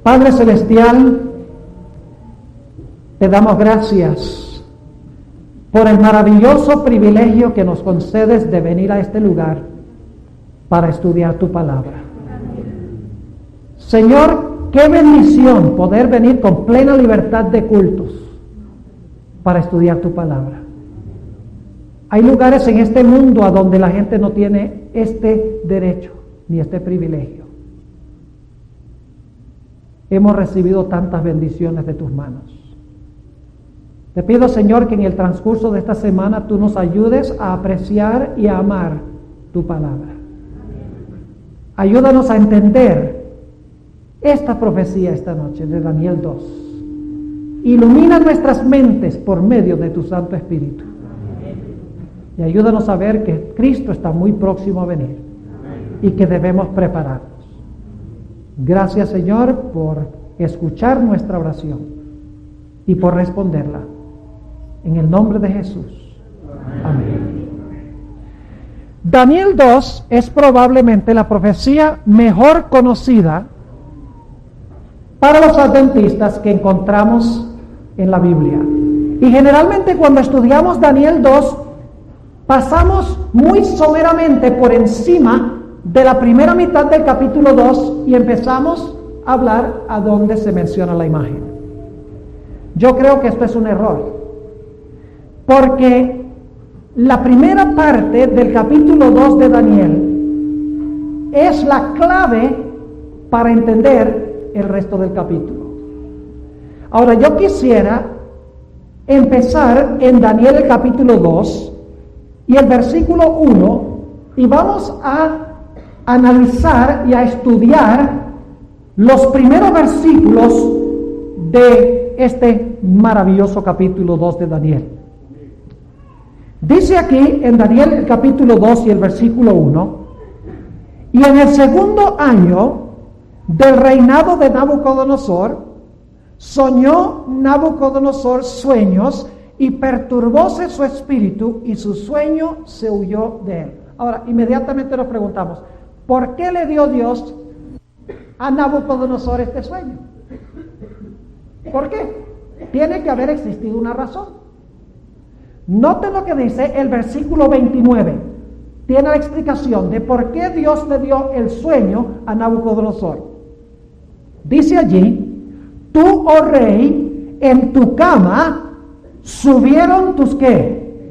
Padre Celestial, te damos gracias por el maravilloso privilegio que nos concedes de venir a este lugar para estudiar tu palabra. Señor, qué bendición poder venir con plena libertad de cultos para estudiar tu palabra. Hay lugares en este mundo a donde la gente no tiene este derecho ni este privilegio. Hemos recibido tantas bendiciones de tus manos. Te pido, Señor, que en el transcurso de esta semana tú nos ayudes a apreciar y a amar tu palabra. Ayúdanos a entender esta profecía esta noche de Daniel 2. Ilumina nuestras mentes por medio de tu Santo Espíritu. Y ayúdanos a ver que Cristo está muy próximo a venir y que debemos prepararnos. Gracias, Señor, por escuchar nuestra oración y por responderla. En el nombre de Jesús. Amén. Daniel 2 es probablemente la profecía mejor conocida para los adventistas que encontramos en la Biblia. Y generalmente cuando estudiamos Daniel 2, pasamos muy someramente por encima de la primera mitad del capítulo 2 y empezamos a hablar a donde se menciona la imagen. Yo creo que esto es un error, porque la primera parte del capítulo 2 de Daniel es la clave para entender el resto del capítulo. Ahora, yo quisiera empezar en Daniel el capítulo 2 y el versículo 1, y vamos a analizar y a estudiar los primeros versículos de este maravilloso capítulo 2 de Daniel. Dice aquí en Daniel el capítulo 2 y el versículo 1: y en el segundo año del reinado de Nabucodonosor, soñó Nabucodonosor sueños y perturbóse su espíritu y su sueño se huyó de él. Ahora, inmediatamente nos preguntamos, ¿por qué le dio Dios a Nabucodonosor este sueño? ¿Por qué? Tiene que haber existido una razón. Noten lo que dice el versículo 29. Tiene la explicación de por qué Dios le dio el sueño a Nabucodonosor. Dice allí: tú, oh rey, en tu cama subieron tus ¿qué?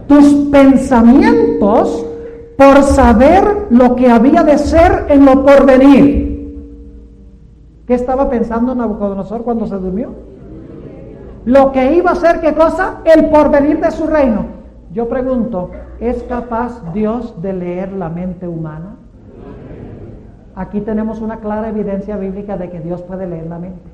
Tus pensamientos por saber lo que había de ser en lo porvenir. ¿Qué estaba pensando Nabucodonosor cuando se durmió? Lo que iba a ser, ¿qué cosa? El porvenir de su reino. Yo pregunto, ¿es capaz Dios de leer la mente humana? Aquí tenemos una clara evidencia bíblica de que Dios puede leer la mente.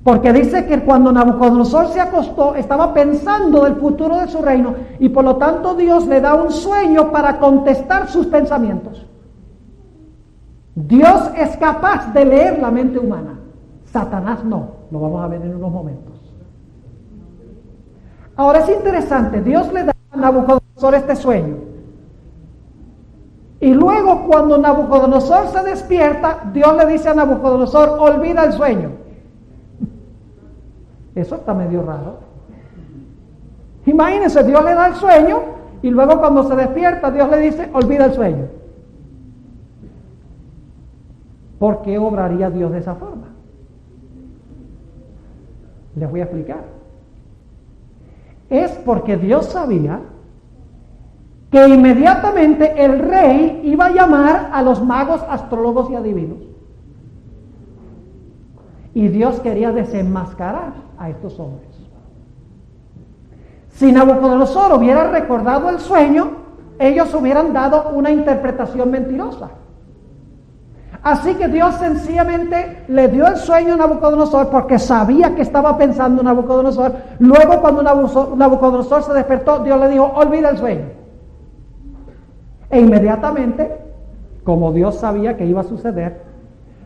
Porque dice que cuando Nabucodonosor se acostó, estaba pensando del futuro de su reino, y por lo tanto Dios le da un sueño para contestar sus pensamientos. Dios es capaz de leer la mente humana. Satanás no, lo vamos a ver en unos momentos. Ahora es interesante, Dios le da a Nabucodonosor este sueño. Y luego cuando Nabucodonosor se despierta, Dios le dice a Nabucodonosor: olvida el sueño. Eso está medio raro. Imagínense, Dios le da el sueño y luego cuando se despierta Dios le dice: olvida el sueño. ¿Por qué obraría Dios de esa forma? Les voy a explicar. Es porque Dios sabía que inmediatamente el rey iba a llamar a los magos, astrólogos y adivinos. Y Dios quería desenmascarar a estos hombres. Si Nabucodonosor hubiera recordado el sueño, ellos hubieran dado una interpretación mentirosa. Así que Dios sencillamente le dio el sueño a Nabucodonosor porque sabía que estaba pensando Nabucodonosor. Luego cuando Nabucodonosor se despertó, Dios le dijo: olvida el sueño. E inmediatamente, como Dios sabía que iba a suceder,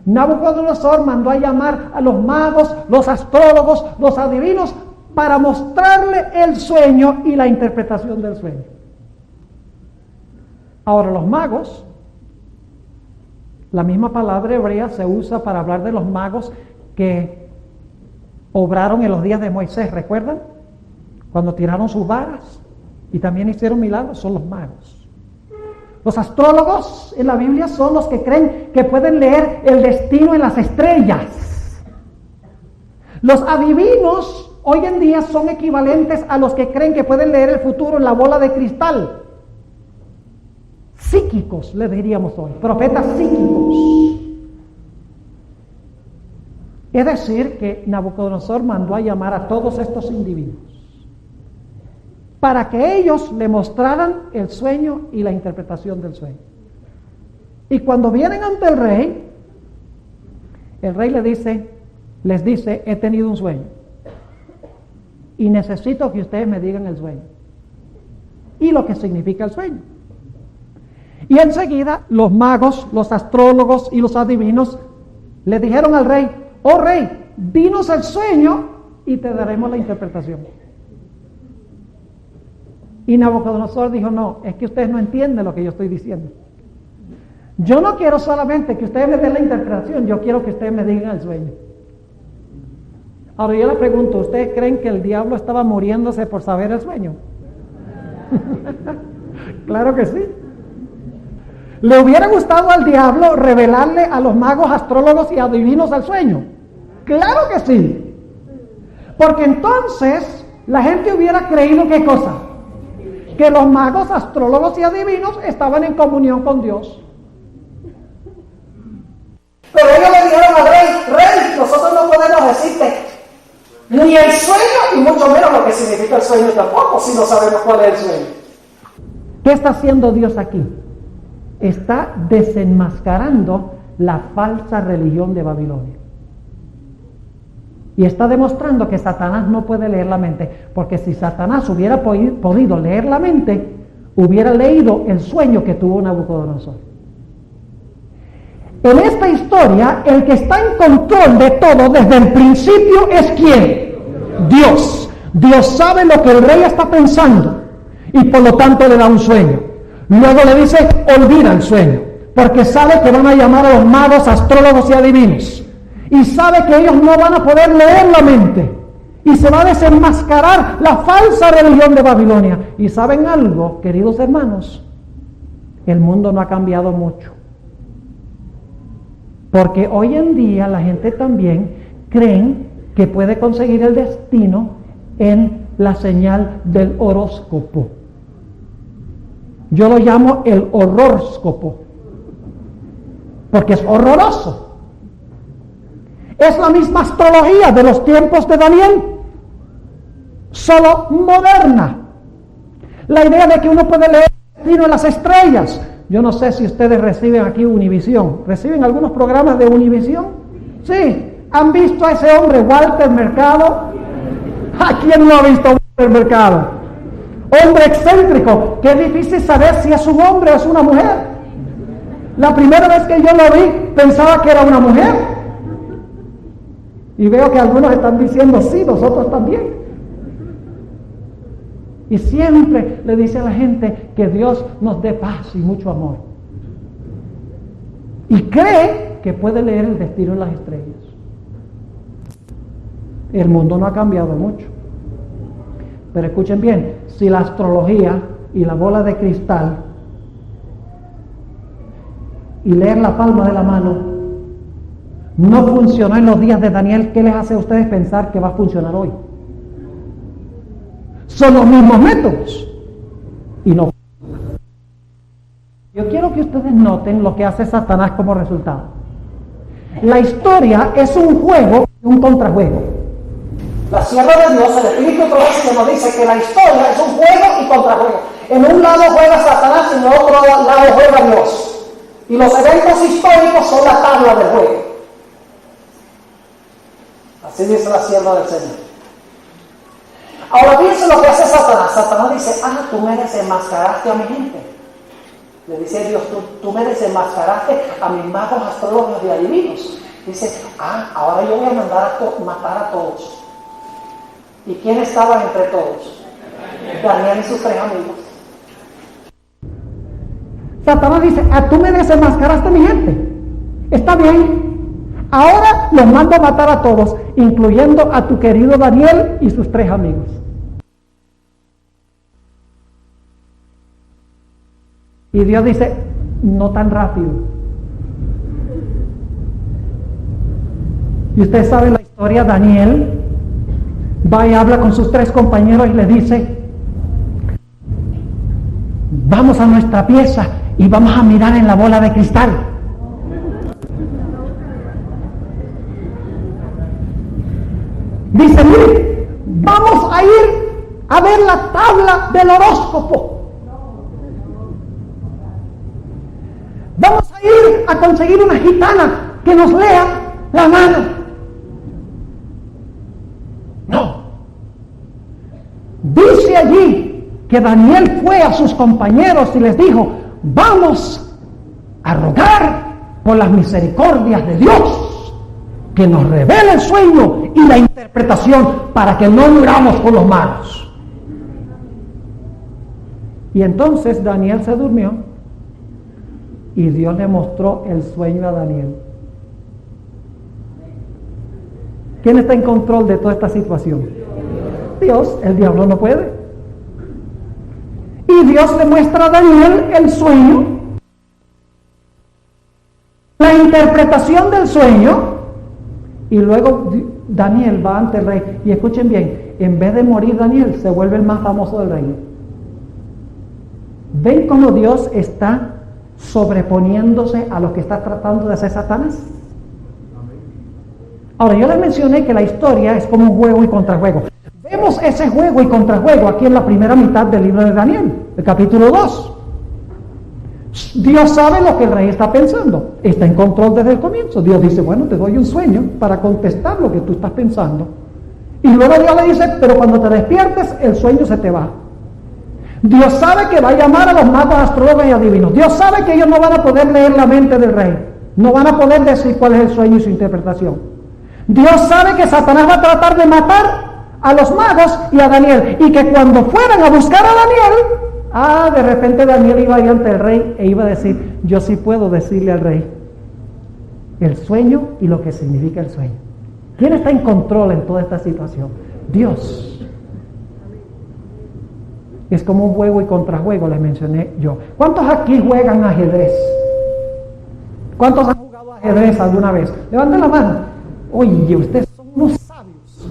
Nabucodonosor mandó a llamar a los magos, los astrólogos, los adivinos, para mostrarle el sueño y la interpretación del sueño. Ahora los magos La misma palabra hebrea se usa para hablar de los magos que obraron en los días de Moisés, ¿recuerdan? Cuando tiraron sus varas y también hicieron milagros, son los magos. Los astrólogos en la Biblia son los que creen que pueden leer el destino en las estrellas. Los adivinos hoy en día son equivalentes a los que creen que pueden leer el futuro en la bola de cristal. Psíquicos, le diríamos hoy, profetas psíquicos. Es decir, que Nabucodonosor mandó a llamar a todos estos individuos para que ellos le mostraran el sueño y la interpretación del sueño. Y cuando vienen ante el rey les dice, he tenido un sueño y necesito que ustedes me digan el sueño y lo que significa el sueño. Y enseguida los magos, los astrólogos y los adivinos le dijeron al rey, oh rey, dinos el sueño y te daremos la interpretación. Y Nabucodonosor dijo, no, es que ustedes no entienden lo que yo estoy diciendo. Yo no quiero solamente que ustedes me den la interpretación, yo quiero que ustedes me digan el sueño. Ahora yo les pregunto, ¿ustedes creen que el diablo estaba muriéndose por saber el sueño? Claro que sí. ¿Le hubiera gustado al diablo revelarle a los magos, astrólogos y adivinos el sueño? Claro que sí. Porque entonces la gente hubiera creído, ¿qué cosa? Que los magos, astrólogos y adivinos estaban en comunión con Dios. Pero ellos le dijeron al rey, nosotros no podemos decirte ni el sueño y mucho menos lo que significa el sueño tampoco, si no sabemos cuál es el sueño. ¿Qué está haciendo Dios aquí? Está desenmascarando la falsa religión de Babilonia. Y está demostrando que Satanás no puede leer la mente, porque si Satanás hubiera podido leer la mente, hubiera leído el sueño que tuvo Nabucodonosor. En esta historia, el que está en control de todo desde el principio es ¿quién? Dios. Dios sabe lo que el rey está pensando y por lo tanto le da un sueño. Luego le dice, olvida el sueño, porque sabe que van a llamar a los magos, astrólogos y adivinos. Y sabe que ellos no van a poder leer la mente. Y se va a desenmascarar la falsa religión de Babilonia. Y ¿saben algo, queridos hermanos? El mundo no ha cambiado mucho. Porque hoy en día la gente también creen que puede conseguir el destino en la señal del horóscopo. Yo lo llamo el horrorscopo, porque es horroroso. Es la misma astrología de los tiempos de Daniel, solo moderna. La idea de que uno puede leer el destino en las estrellas. Yo no sé si ustedes reciben aquí Univisión. ¿Reciben algunos programas de Univisión? Sí. ¿Han visto a ese hombre, Walter Mercado? ¿A quién no ha visto a Walter Mercado? Hombre excéntrico, que es difícil saber si es un hombre o es una mujer. La primera vez que yo lo vi, pensaba que era una mujer. Y veo que algunos están diciendo, sí, nosotros también. Y siempre le dice a la gente que Dios nos dé paz y mucho amor. Y cree que puede leer el destino en las estrellas. El mundo no ha cambiado mucho. Pero escuchen bien, si la astrología y la bola de cristal y leer la palma de la mano no funcionó en los días de Daniel, ¿qué les hace a ustedes pensar que va a funcionar hoy? Son los mismos métodos y no. Yo quiero que ustedes noten lo que hace Satanás como resultado. La historia es un juego y un contrajuego. La sierva de Dios, el Espíritu Profético nos dice que la historia es un juego y contrajuego. En un lado juega Satanás y en el otro lado juega Dios. Y los eventos históricos son la tabla del juego. Así dice la sierva del Señor. Ahora fíjense lo que hace Satanás. Satanás dice, tú me desenmascaraste a mi gente. Le dice Dios, tú me desenmascaraste a mis magos, astrólogos y adivinos. Dice, ahora yo voy a mandar a matar a todos. ¿Y quién estaba entre todos? Daniel y sus 3 amigos. Satanás dice, tú me desenmascaraste a mi gente. Está bien, ahora los mando a matar a todos, incluyendo a tu querido Daniel y sus 3 amigos. Y Dios dice, no tan rápido. Y ustedes saben la historia. Daniel va y habla con sus 3 compañeros y les dice, vamos a nuestra pieza y vamos a mirar en la bola de cristal. Dice, mire, vamos a ir a ver la tabla del horóscopo. Vamos a ir a conseguir una gitana que nos lea la mano. No. Dice allí que Daniel fue a sus compañeros y les dijo, vamos a rogar por las misericordias de Dios, que nos revele el sueño y la interpretación para que no muramos con los magos. Y entonces Daniel se durmió y Dios le mostró el sueño a Daniel. ¿Quién está en control de toda esta situación? Dios. El diablo no puede. Y Dios le muestra a Daniel el sueño, la interpretación del sueño, y luego Daniel va ante el rey. Y escuchen bien, en vez de morir Daniel, se vuelve el más famoso del reino. ¿Ven cómo Dios está sobreponiéndose a lo que está tratando de hacer Satanás? Ahora, yo les mencioné que la historia es como un juego y contrajuego. Vemos ese juego y contrajuego aquí en la primera mitad del libro de Daniel, el capítulo 2. Dios sabe lo que el rey está pensando, está en control desde el comienzo. Dios dice, bueno, te doy un sueño para contestar lo que tú estás pensando. Y luego Dios le dice, pero cuando te despiertes, el sueño se te va. Dios sabe que va a llamar a los magos, astrólogos y adivinos. Dios sabe que ellos no van a poder leer la mente del rey, no van a poder decir cuál es el sueño y su interpretación. Dios sabe que Satanás va a tratar de matar a los magos y a Daniel, y que cuando fueran a buscar a Daniel, de repente Daniel iba a ir ante el rey e iba a decir, yo sí puedo decirle al rey el sueño y lo que significa el sueño. ¿Quién está en control en toda esta situación? Dios. Es como un juego y contrajuego, les mencioné yo. ¿Cuántos aquí juegan ajedrez? ¿Cuántos han jugado ajedrez alguna vez? Levanten la mano. Oye, ustedes son unos sabios.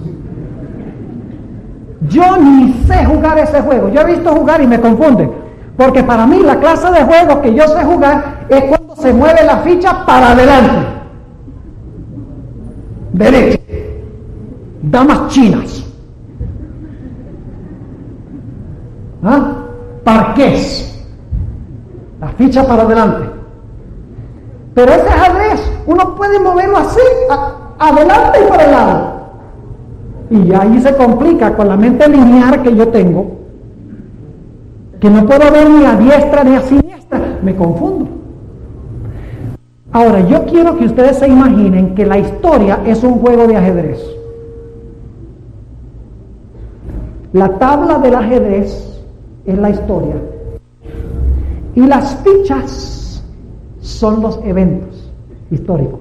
Yo ni sé jugar ese juego. Yo he visto jugar y me confunde. Porque para mí la clase de juego que yo sé jugar es cuando se mueve la ficha para adelante. Derecha. Damas chinas. Parqués. La ficha para adelante. Pero ese ajedrez uno puede moverlo así, adelante y para el lado. Y ahí se complica con la mente lineal que yo tengo, que no puedo ver ni a diestra ni a siniestra, me confundo. Ahora, yo quiero que ustedes se imaginen que la historia es un juego de ajedrez. La tabla del ajedrez es la historia y las fichas son los eventos históricos.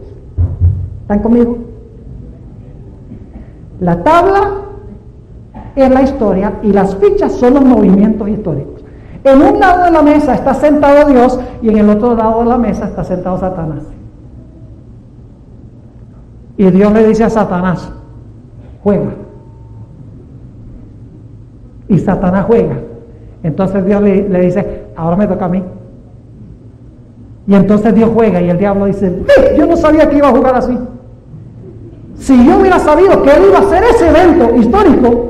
¿Están conmigo? La tabla es la historia y las fichas son los movimientos históricos. En un lado de la mesa está sentado Dios y en el otro lado de la mesa está sentado Satanás. Y Dios le dice a Satanás, juega. Y Satanás juega. Entonces Dios le dice, ahora me toca a mí. Y entonces Dios juega y el diablo dice, yo no sabía que iba a jugar así. Si yo hubiera sabido que él iba a hacer ese evento histórico,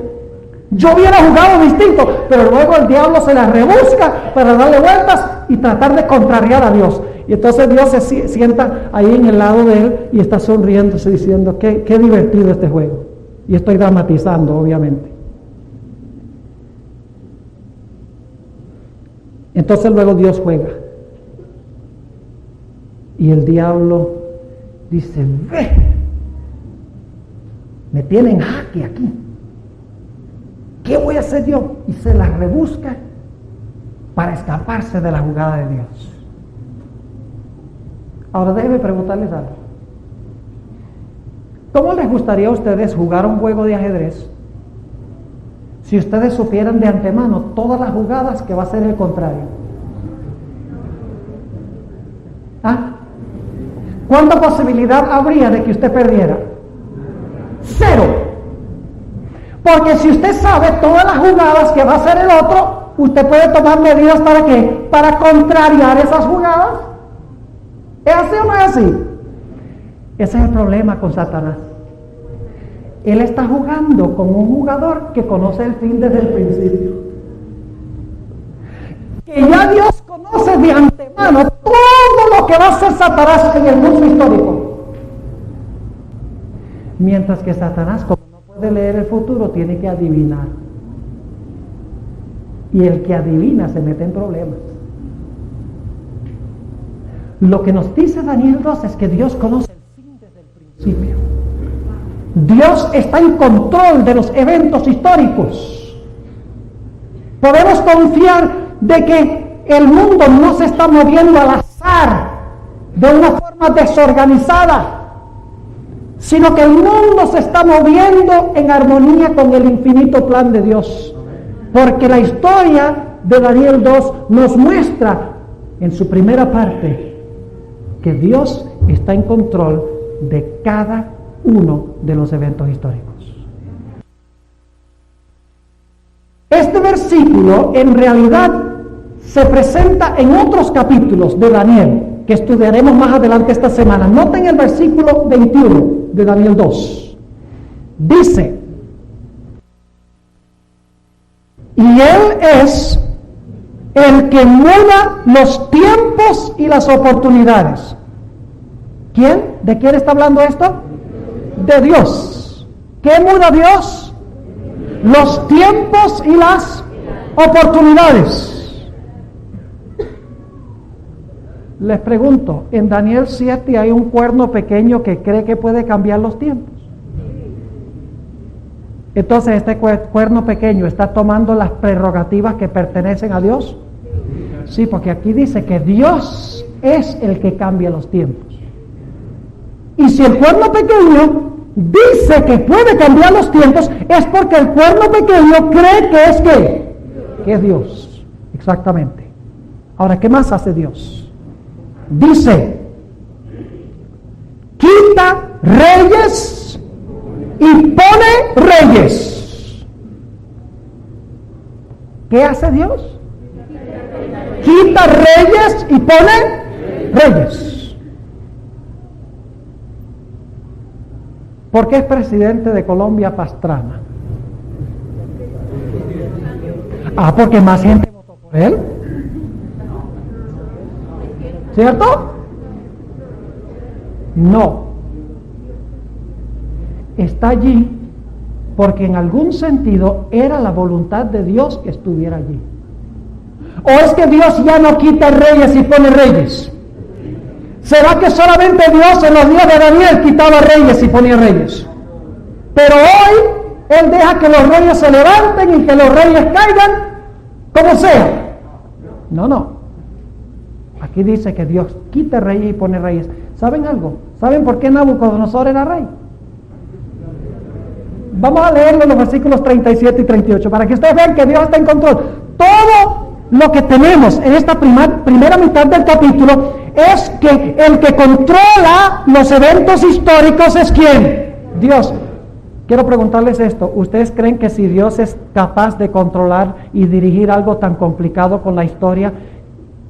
yo hubiera jugado distinto. Pero luego el diablo se la rebusca para darle vueltas y tratar de contrariar a Dios. Y entonces Dios se sienta ahí en el lado de él y está sonriéndose diciendo, qué divertido este juego. Y estoy dramatizando, obviamente. Entonces luego Dios juega. Y el diablo dice, ve, me tienen jaque aquí. ¿Qué voy a hacer yo? Y se la rebusca para escaparse de la jugada de Dios. Ahora déjenme preguntarles algo. ¿Cómo les gustaría a ustedes jugar un juego de ajedrez si ustedes supieran de antemano todas las jugadas que va a ser el contrario? ¿Ah? ¿Cuánta posibilidad habría de que usted perdiera? 0. Porque si usted sabe todas las jugadas que va a hacer el otro, usted puede tomar medidas ¿para qué? Para contrariar esas jugadas. ¿Es así o no es así? Ese es el problema con Satanás. Él está jugando con un jugador que conoce el fin desde el principio. Que ya Dios conoce de antemano todo lo que va a hacer Satanás en el curso histórico. Mientras que Satanás, como no puede leer el futuro, tiene que adivinar. Y el que adivina se mete en problemas. Lo que nos dice Daniel 2 es que Dios conoce el fin desde el principio. Dios está en control de los eventos históricos. Podemos confiar de que el mundo no se está moviendo al azar, de una forma desorganizada, sino que el mundo se está moviendo en armonía con el infinito plan de Dios. Porque la historia de Daniel 2 nos muestra en su primera parte que Dios está en control de cada uno de los eventos históricos. Este versículo en realidad se presenta en otros capítulos de Daniel que estudiaremos más adelante esta semana. Noten el versículo 21 de Daniel 2. Dice: y Él es el que muda los tiempos y las oportunidades. ¿Quién? ¿De quién está hablando esto? De Dios. ¿Qué muda Dios? Los tiempos y las oportunidades. Les pregunto, en Daniel 7 hay un cuerno pequeño que cree que puede cambiar los tiempos. Entonces este cuerno pequeño está tomando las prerrogativas que pertenecen a Dios. Sí, porque aquí dice que Dios es el que cambia los tiempos. Y si el cuerno pequeño dice que puede cambiar los tiempos, es porque el cuerno pequeño cree que es ¿qué? Que es Dios. Exactamente. Ahora, ¿qué más hace Dios? Dice: quita reyes y pone reyes. ¿Qué hace Dios? Quita reyes y pone reyes. ¿Por qué es presidente de Colombia Pastrana? Ah, porque más gente votó por él. ¿Cierto? No. Está allí porque en algún sentido era la voluntad de Dios que estuviera allí. ¿O es que Dios ya no quita reyes y pone reyes? ¿Será que solamente Dios en los días de Daniel quitaba reyes y ponía reyes? Pero hoy Él deja que los reyes se levanten y que los reyes caigan como sea. No. Aquí dice que Dios quita reyes y pone reyes. ¿Saben algo? ¿Saben por qué Nabucodonosor era rey? Vamos a leerlo en los versículos 37 y 38 para que ustedes vean que Dios está en control. Todo lo que tenemos en esta primera mitad del capítulo es que el que controla los eventos históricos es ¿quién? Dios. Quiero preguntarles esto: ¿ustedes creen que si Dios es capaz de controlar y dirigir algo tan complicado con la historia,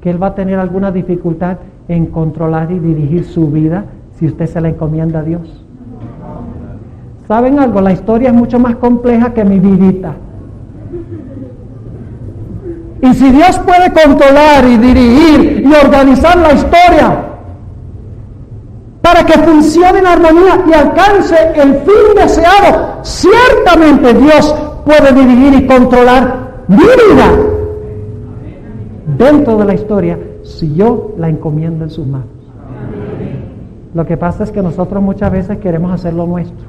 que Él va a tener alguna dificultad en controlar y dirigir su vida si usted se la encomienda a Dios? ¿Saben algo? La historia es mucho más compleja que mi vidita. Y si Dios puede controlar y dirigir y organizar la historia para que funcione en armonía y alcance el fin deseado, ciertamente Dios puede dirigir y controlar mi vida dentro de la historia si yo la encomiendo en sus manos. Lo que pasa es que nosotros muchas veces queremos hacer lo nuestro.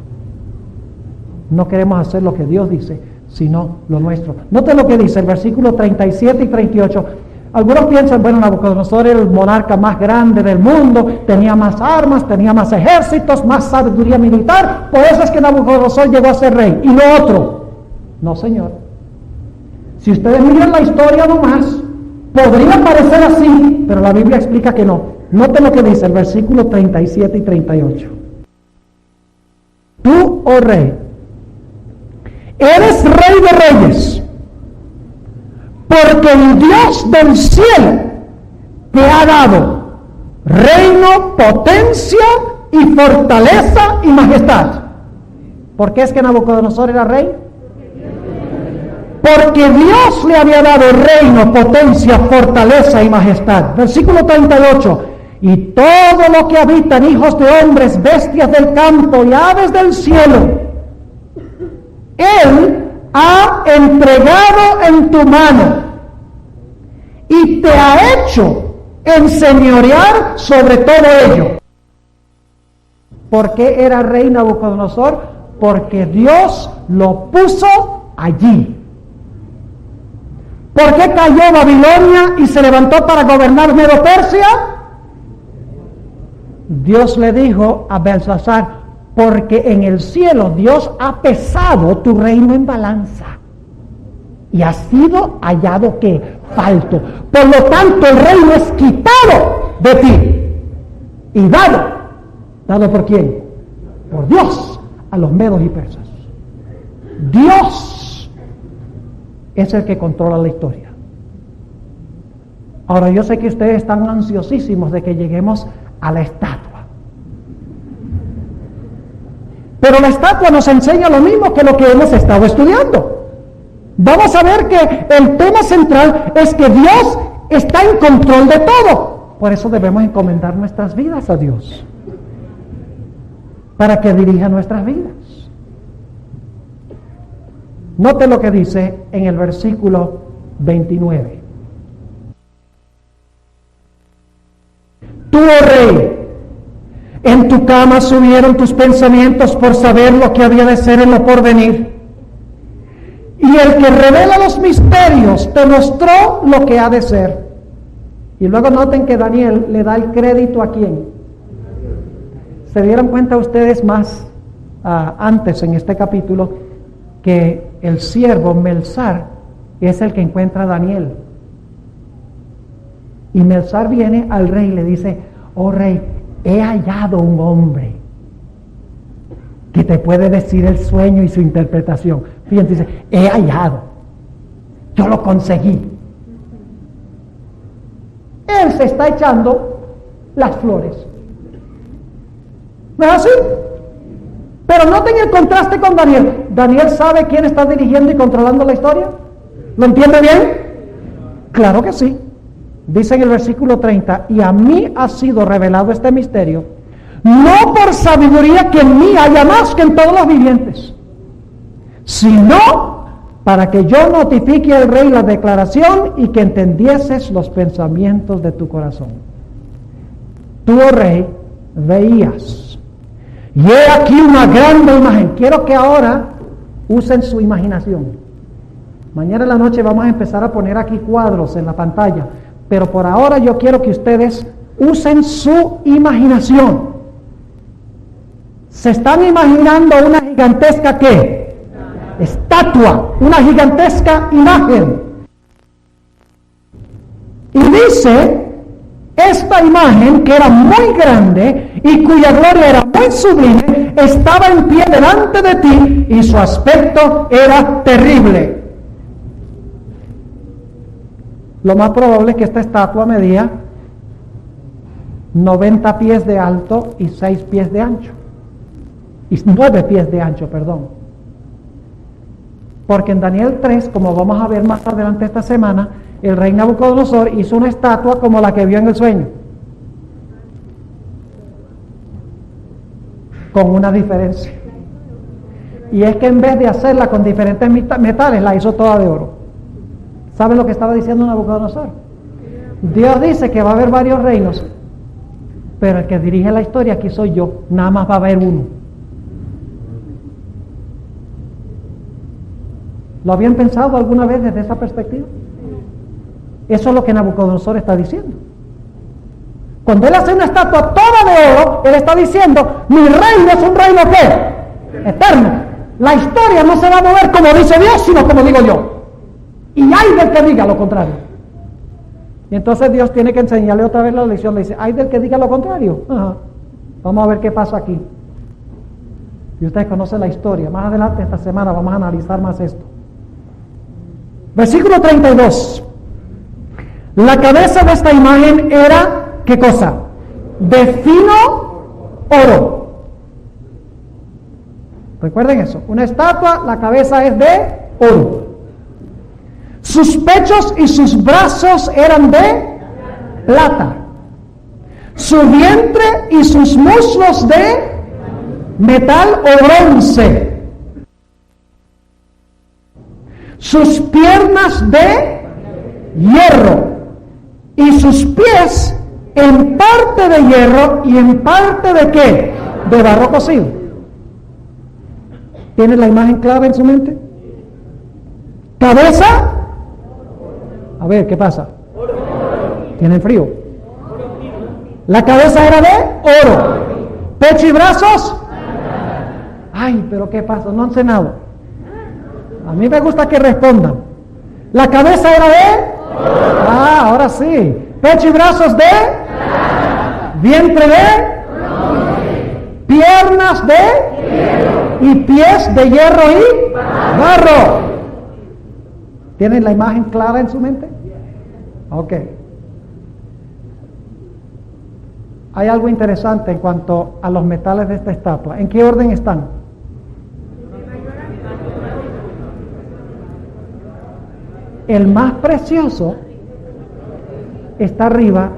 No queremos hacer lo que Dios dice, sino lo nuestro. Noten lo que dice el versículo 37 y 38. Algunos piensan, bueno, Nabucodonosor era el monarca más grande del mundo, tenía más armas, tenía más ejércitos, más sabiduría militar, por eso es que Nabucodonosor llegó a ser rey. Y lo otro, no señor. Si ustedes miran la historia nomás, podría parecer así, pero la Biblia explica que no. Noten lo que dice el versículo 37 y 38. Tú, oh rey, eres rey de reyes, porque el Dios del cielo te ha dado reino, potencia y fortaleza y majestad. ¿Por qué es que Nabucodonosor era rey? Porque Dios le había dado reino, potencia, fortaleza y majestad. Versículo 38. Y todo lo que habitan, hijos de hombres, bestias del campo y aves del cielo, Él ha entregado en tu mano y te ha hecho enseñorear sobre todo ello. ¿Por qué era rey Nabucodonosor? Porque Dios lo puso allí. ¿Por qué cayó Babilonia y se levantó para gobernar Medo-Persia? Dios le dijo a Belsasar, porque en el cielo Dios ha pesado tu reino en balanza y ha sido hallado que falto. Por lo tanto, el reino es quitado de ti y dado. ¿Dado por quién? Por Dios a los medos y persas. Dios es el que controla la historia. Ahora, yo sé que ustedes están ansiosísimos de que lleguemos a la estatua. Pero la estatua nos enseña lo mismo que lo que hemos estado estudiando. Vamos a ver que el tema central es que Dios está en control de todo. Por eso debemos encomendar nuestras vidas a Dios, para que dirija nuestras vidas. Note lo que dice en el versículo 29. Tú, oh rey, en tu cama subieron tus pensamientos por saber lo que había de ser en lo porvenir. Y el que revela los misterios te mostró lo que ha de ser. Y luego noten que Daniel le da el crédito a quién. ¿Se dieron cuenta ustedes más antes en este capítulo que el siervo Melzar es el que encuentra a Daniel? Y Melzar viene al rey y le dice, oh rey, he hallado un hombre que te puede decir el sueño y su interpretación. Fíjense, dice, he hallado, yo lo conseguí. Él se está echando las flores. ¿No es así? Pero noten el contraste con Daniel. ¿Daniel sabe quién está dirigiendo y controlando la historia? ¿Lo entiende bien? Claro que sí. Dice en el versículo 30, y a mí ha sido revelado este misterio, no por sabiduría que en mí haya más que en todos los vivientes, sino para que yo notifique al rey la declaración y que entendieses los pensamientos de tu corazón. Tú, oh rey, veías, y he aquí una grande imagen. Quiero que ahora usen su imaginación. Mañana en la noche vamos a empezar a poner aquí cuadros en la pantalla, pero por ahora yo quiero que ustedes usen su imaginación. ¿Se están imaginando una gigantesca qué? Estatua, una gigantesca imagen. Y dice, esta imagen que era muy grande y cuya gloria era muy sublime, estaba en pie delante de ti y su aspecto era terrible. Lo más probable es que esta estatua medía 90 pies de alto y 6 pies de ancho. Y 9 pies de ancho, perdón. Porque en Daniel 3, como vamos a ver más adelante esta semana, el rey Nabucodonosor hizo una estatua como la que vio en el sueño. Con una diferencia. Y es que en vez de hacerla con diferentes metales, la hizo toda de oro. ¿Saben lo que estaba diciendo Nabucodonosor? Dios dice que va a haber varios reinos, pero el que dirige la historia aquí soy yo, nada más va a haber uno. ¿Lo habían pensado alguna vez desde esa perspectiva? Eso es lo que Nabucodonosor está diciendo. Cuando él hace una estatua toda de oro, él está diciendo, mi reino es un reino ¿qué? Eterno. La historia no se va a mover como dice Dios, sino como digo yo. Y hay del que diga lo contrario. Y entonces Dios tiene que enseñarle otra vez la lección. Le dice, hay del que diga lo contrario. Ajá. Vamos a ver qué pasa aquí. Y ustedes conocen la historia. Más adelante esta semana vamos a analizar más esto. Versículo 32. La cabeza de esta imagen era, ¿qué cosa? De fino oro. Recuerden eso. Una estatua, la cabeza es de oro. Sus pechos y sus brazos eran de plata. Su vientre y sus muslos de metal o bronce. Sus piernas de hierro. Y sus pies en parte de hierro y en parte de ¿qué? De barro cocido. ¿Tiene la imagen clara en su mente? Cabeza. A ver, ¿qué pasa? ¿Tienen frío? La cabeza era de oro. Pecho y brazos. Ay, pero ¿qué pasa? No han cenado. A mí me gusta que respondan. La cabeza era de... Ah, ahora sí. Pecho y brazos de... Vientre de... Piernas de... Y pies de hierro y... Barro. ¿Tienen la imagen clara en su mente? Ok. Hay algo interesante en cuanto a los metales de esta estatua. ¿En qué orden están? El más precioso está arriba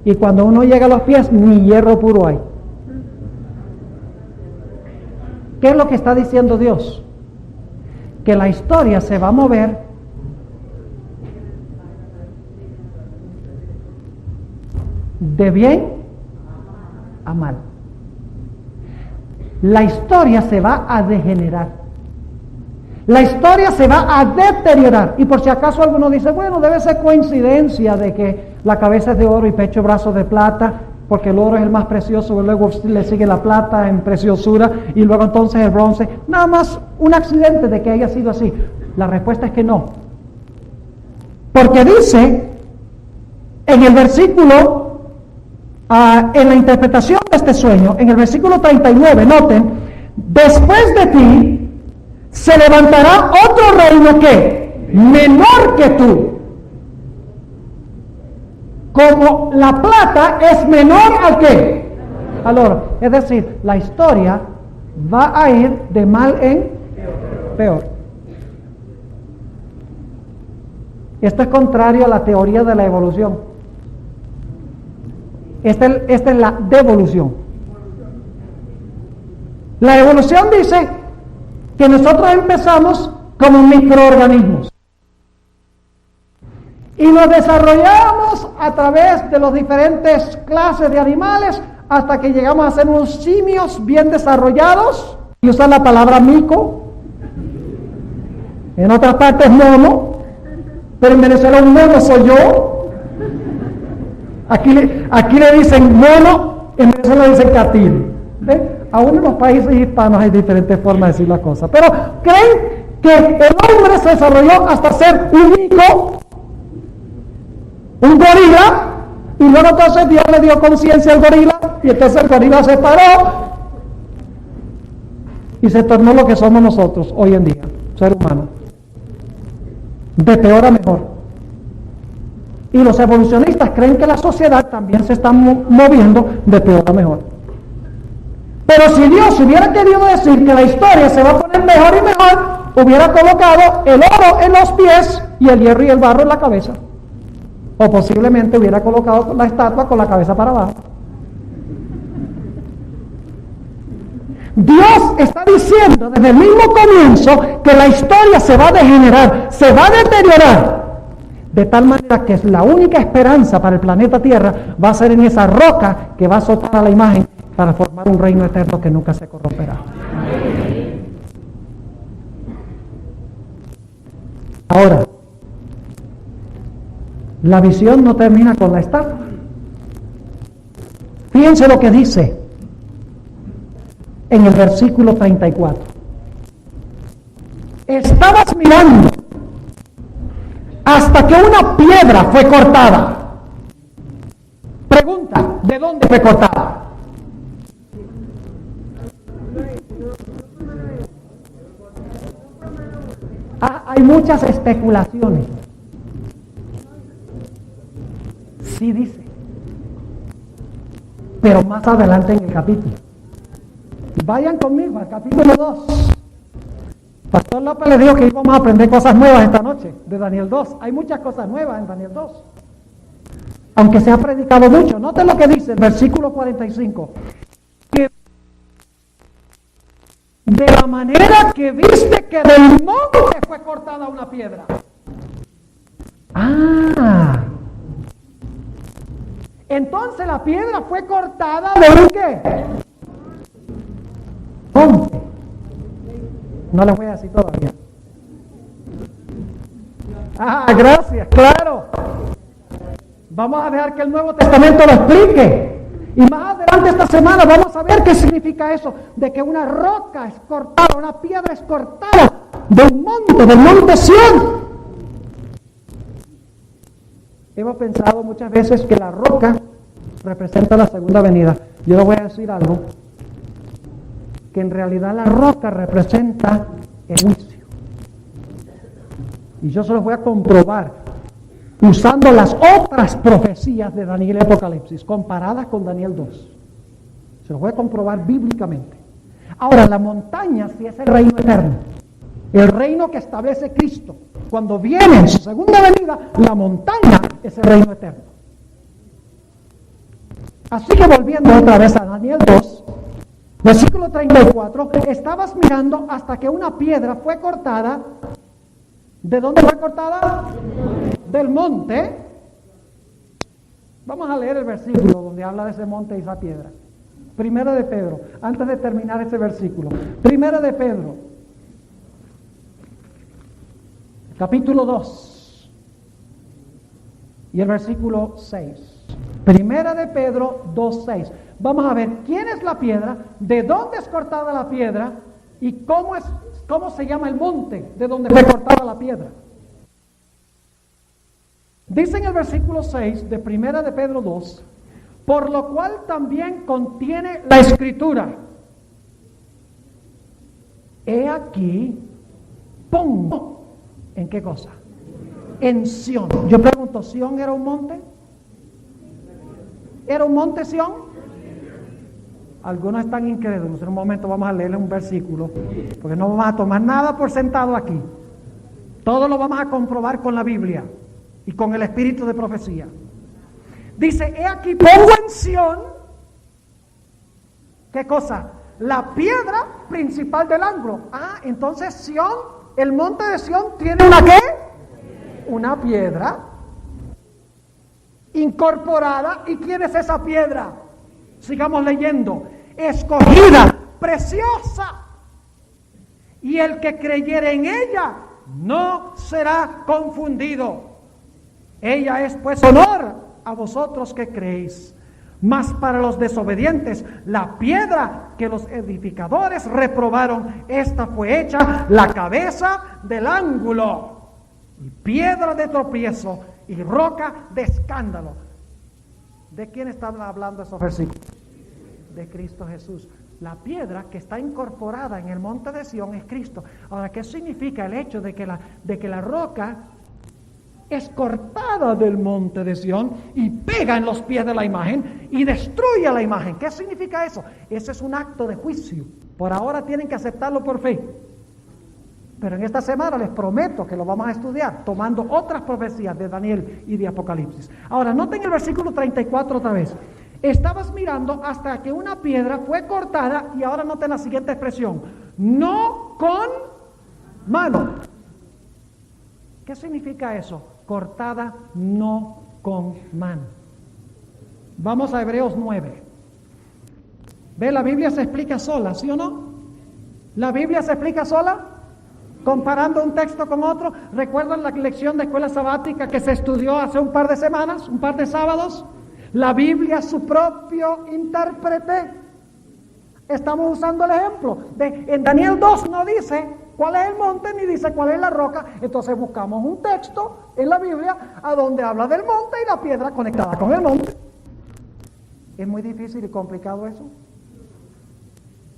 y cuando uno llega a los pies ni hierro puro hay. ¿Qué es lo que está diciendo Dios? Que la historia se va a mover de bien a mal. La historia se va a degenerar. La historia se va a deteriorar. Y por si acaso alguno dice, bueno, debe ser coincidencia de que la cabeza es de oro y pecho y brazos de plata, porque el oro es el más precioso, luego le sigue la plata en preciosura y luego entonces el bronce. Nada más un accidente de que haya sido así. La respuesta es que no. Porque dice en el versículo, en la interpretación de este sueño, en el versículo 39, noten, después de ti se levantará otro reino que menor que tú. Como la plata es menor al que al oro. Es decir, la historia va a ir de mal en peor. Esto es contrario a la teoría de la evolución. Esta es la devolución. La evolución dice que nosotros empezamos como microorganismos y nos desarrollamos a través de las diferentes clases de animales hasta que llegamos a ser unos simios bien desarrollados, y usan la palabra mico, en otras partes mono, pero en Venezuela un mono soy yo. Aquí le dicen mono, en Venezuela le dicen catil. ¿Ve? Aún en los países hispanos hay diferentes formas de decir las cosas. Pero creen que el hombre se desarrolló hasta ser un mico, un gorila, y luego entonces Dios le dio conciencia al gorila, y entonces el gorila se paró y se tornó lo que somos nosotros hoy en día, ser humano. De peor a mejor. Y los evolucionistas creen que la sociedad también se está moviendo de peor a mejor. Pero si Dios hubiera querido decir que la historia se va a poner mejor y mejor, hubiera colocado el oro en los pies y el hierro y el barro en la cabeza. O posiblemente hubiera colocado la estatua con la cabeza para abajo. Dios está diciendo desde el mismo comienzo que la historia se va a degenerar, se va a deteriorar. De tal manera que la única esperanza para el planeta Tierra va a ser en esa roca que va a azotar a la imagen para formar un reino eterno que nunca se corromperá. Ahora, La visión no termina con la estatua. Fíjense lo que dice en el versículo 34. Estabas mirando hasta que una piedra fue cortada. Pregunta, ¿de dónde fue cortada? Hay muchas especulaciones. Sí dice, pero más adelante en el capítulo. Vayan conmigo al capítulo 2. Pastor López le dijo que íbamos a aprender cosas nuevas esta noche de Daniel 2. Hay muchas cosas nuevas en Daniel 2. Aunque se ha predicado mucho. Noten lo que dice el versículo 45. Que de la manera que viste que del monte fue cortada una piedra. Entonces la piedra fue cortada de un ¿qué? Monte. No les voy a decir todavía. Gracias, claro. Vamos a dejar que el Nuevo Testamento lo explique. Y más adelante esta semana vamos a ver qué significa eso, de que una roca es cortada, una piedra es cortada del monte Sión. Hemos pensado muchas veces que la roca representa la segunda venida. Yo les voy a decir algo, que en realidad la roca representa el juicio. Y yo se los voy a comprobar usando las otras profecías de Daniel y Apocalipsis, comparadas con Daniel 2. Se los voy a comprobar bíblicamente. Ahora, la montaña sí es el reino eterno, el reino que establece Cristo. Cuando viene en su segunda venida, la montaña es el reino eterno. Así que volviendo otra vez a Daniel 2, versículo 34, estabas mirando hasta que una piedra fue cortada. ¿De dónde fue cortada? Del monte. Vamos a leer el versículo donde habla de ese monte y esa piedra. Primera de Pedro, antes de terminar ese versículo. Primera de Pedro, capítulo 2 y el versículo 6. Primera de Pedro 2:6. Vamos a ver quién es la piedra, de dónde es cortada la piedra y cómo se llama el monte de donde fue cortada la piedra. Dice en el versículo 6 de Primera de Pedro 2, por lo cual también contiene la escritura. He aquí, pongo, ¿en qué cosa? En Sión. Yo pregunto, ¿Sión era un monte? ¿Era un monte Sión? Algunos están incrédulos. En un momento vamos a leerles un versículo, porque no vamos a tomar nada por sentado aquí. Todo lo vamos a comprobar con la Biblia y con el espíritu de profecía. Dice, he aquí pongo en Sión, ¿qué cosa? La piedra principal del ángulo. Entonces Sión, el monte de Sión tiene una ¿qué? Una piedra incorporada. ¿Y quién es esa piedra? Sigamos leyendo. Escogida, preciosa. Y el que creyere en ella no será confundido. Ella es pues honor a vosotros que creéis. Mas para los desobedientes, la piedra que los edificadores reprobaron, esta fue hecha la cabeza del ángulo, y piedra de tropiezo, y roca de escándalo. ¿De quién están hablando esos versículos? De Cristo Jesús. La piedra que está incorporada en el monte de Sión es Cristo. Ahora, ¿qué significa el hecho de que la roca es cortada del monte de Sión y pega en los pies de la imagen y destruye la imagen? ¿Qué significa eso? Ese es un acto de juicio. Por ahora tienen que aceptarlo por fe. Pero en esta semana les prometo que lo vamos a estudiar tomando otras profecías de Daniel y de Apocalipsis. Ahora, noten el versículo 34 otra vez. Estabas mirando hasta que una piedra fue cortada, y ahora noten la siguiente expresión: no con mano. ¿Qué significa eso? Cortada no con mano. Vamos a Hebreos 9. ¿Ve? La Biblia se explica sola, ¿sí o no? ¿La Biblia se explica sola? Comparando un texto con otro. ¿Recuerdan la lección de escuela sabática que se estudió hace un par de semanas, un par de sábados? La Biblia, su propio intérprete. Estamos usando el ejemplo. En Daniel 2 no dice cuál es el monte ni dice cuál es la roca. Entonces buscamos un texto en la Biblia a donde habla del monte y la piedra conectada con el monte. ¿Es muy difícil y complicado eso?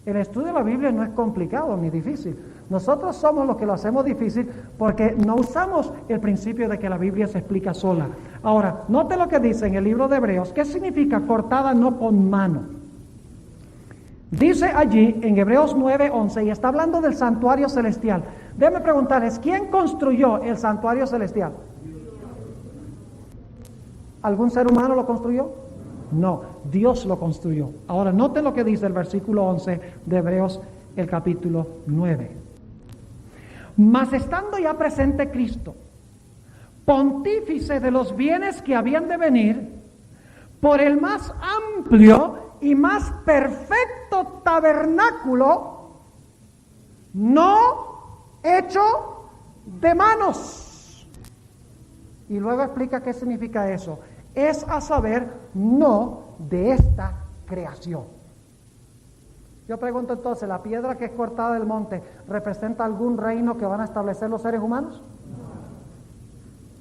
El estudio de la Biblia no es complicado ni difícil. Nosotros somos los que lo hacemos difícil porque no usamos el principio de que la Biblia se explica sola. Ahora, note lo que dice en el libro de Hebreos. ¿Qué significa cortada no con mano? Dice allí en Hebreos 9:11 y está hablando del santuario celestial. Déjenme preguntarles, ¿quién construyó el santuario celestial? ¿Algún ser humano lo construyó? No, Dios lo construyó. Ahora, noten lo que dice el versículo 11 de Hebreos, el capítulo 9. Mas estando ya presente Cristo, pontífice de los bienes que habían de venir, por el más amplio y más perfecto tabernáculo, no hecho de manos. Y luego explica qué significa eso. Es a saber, no de esta creación. Yo pregunto entonces, ¿la piedra que es cortada del monte representa algún reino que van a establecer los seres humanos?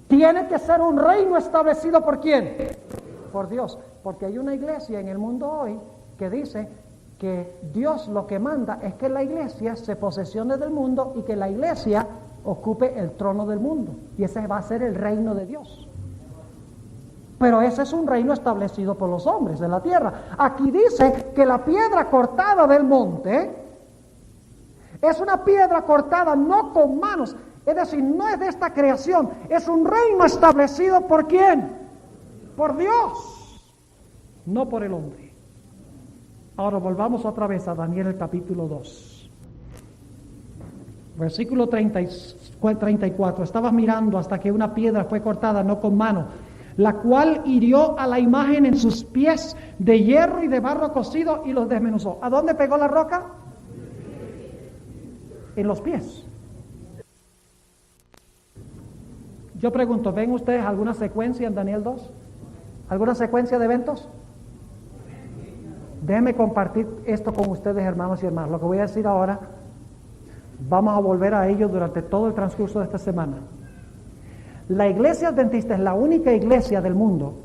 Tiene que ser un reino establecido ¿por quién? Por Dios. Porque hay una iglesia en el mundo hoy que dice que Dios lo que manda es que la iglesia se posesione del mundo y que la iglesia ocupe el trono del mundo. Y ese va a ser el reino de Dios. Pero ese es un reino establecido por los hombres de la tierra. Aquí dice que la piedra cortada del monte es una piedra cortada no con manos, es decir, no es de esta creación, es un reino establecido ¿por quién? Por Dios, no por el hombre. Ahora volvamos otra vez a Daniel el capítulo 2. Versículo 34. Estabas mirando hasta que una piedra fue cortada no con mano, la cual hirió a la imagen en sus pies de hierro y de barro cocido y los desmenuzó. ¿A dónde pegó la roca? En los pies. Yo pregunto, ¿ven ustedes alguna secuencia en Daniel 2? ¿Alguna secuencia de eventos? Déjenme compartir esto con ustedes, hermanos y hermanas. Lo que voy a decir ahora, vamos a volver a ello durante todo el transcurso de esta semana. La iglesia adventista es la única iglesia del mundo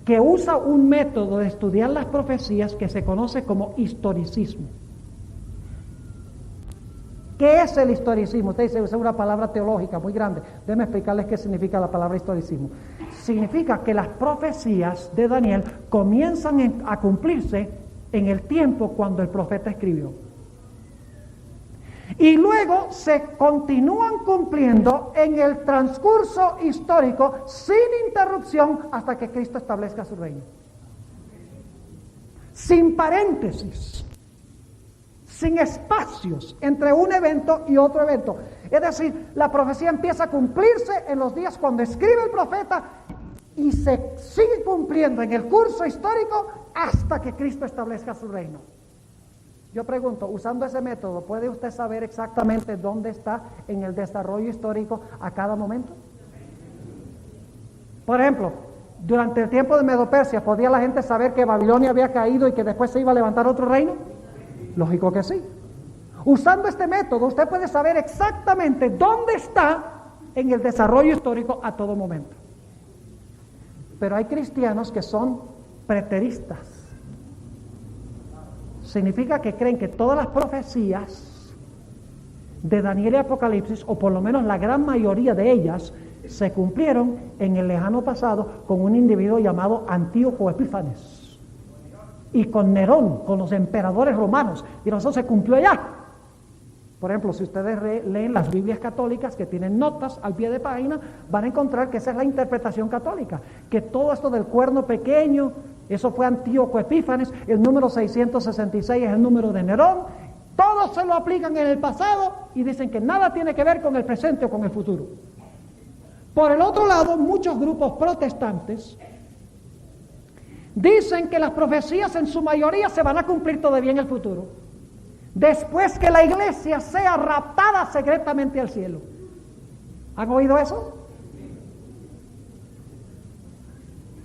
que usa un método de estudiar las profecías que se conoce como historicismo. ¿Qué es el historicismo? Usted dice, usa una palabra teológica muy grande. Déjenme explicarles qué significa la palabra historicismo. Significa que las profecías de Daniel comienzan a cumplirse en el tiempo cuando el profeta escribió. Y luego se continúan cumpliendo en el transcurso histórico sin interrupción hasta que Cristo establezca su reino. Sin paréntesis, sin espacios entre un evento y otro evento. Es decir, la profecía empieza a cumplirse en los días cuando escribe el profeta y se sigue cumpliendo en el curso histórico hasta que Cristo establezca su reino. Yo pregunto, usando ese método, ¿puede usted saber exactamente dónde está en el desarrollo histórico a cada momento? Por ejemplo, durante el tiempo de Medo-Persia, ¿podía la gente saber que Babilonia había caído y que después se iba a levantar otro reino? Lógico que sí. Usando este método, usted puede saber exactamente dónde está en el desarrollo histórico a todo momento. Pero hay cristianos que son preteristas. Significa que creen que todas las profecías de Daniel y Apocalipsis, o por lo menos la gran mayoría de ellas, se cumplieron en el lejano pasado con un individuo llamado Antíoco Epífanes y con Nerón, con los emperadores romanos, y eso se cumplió ya. Por ejemplo, si ustedes leen las Biblias católicas que tienen notas al pie de página, van a encontrar que esa es la interpretación católica, que todo esto del cuerno pequeño, eso fue Antíoco Epífanes, el número 666 es el número de Nerón, todos se lo aplican en el pasado y dicen que nada tiene que ver con el presente o con el futuro. Por el otro lado, muchos grupos protestantes dicen que las profecías en su mayoría se van a cumplir todavía en el futuro. después que la iglesia sea raptada secretamente al cielo. ¿Han oído eso?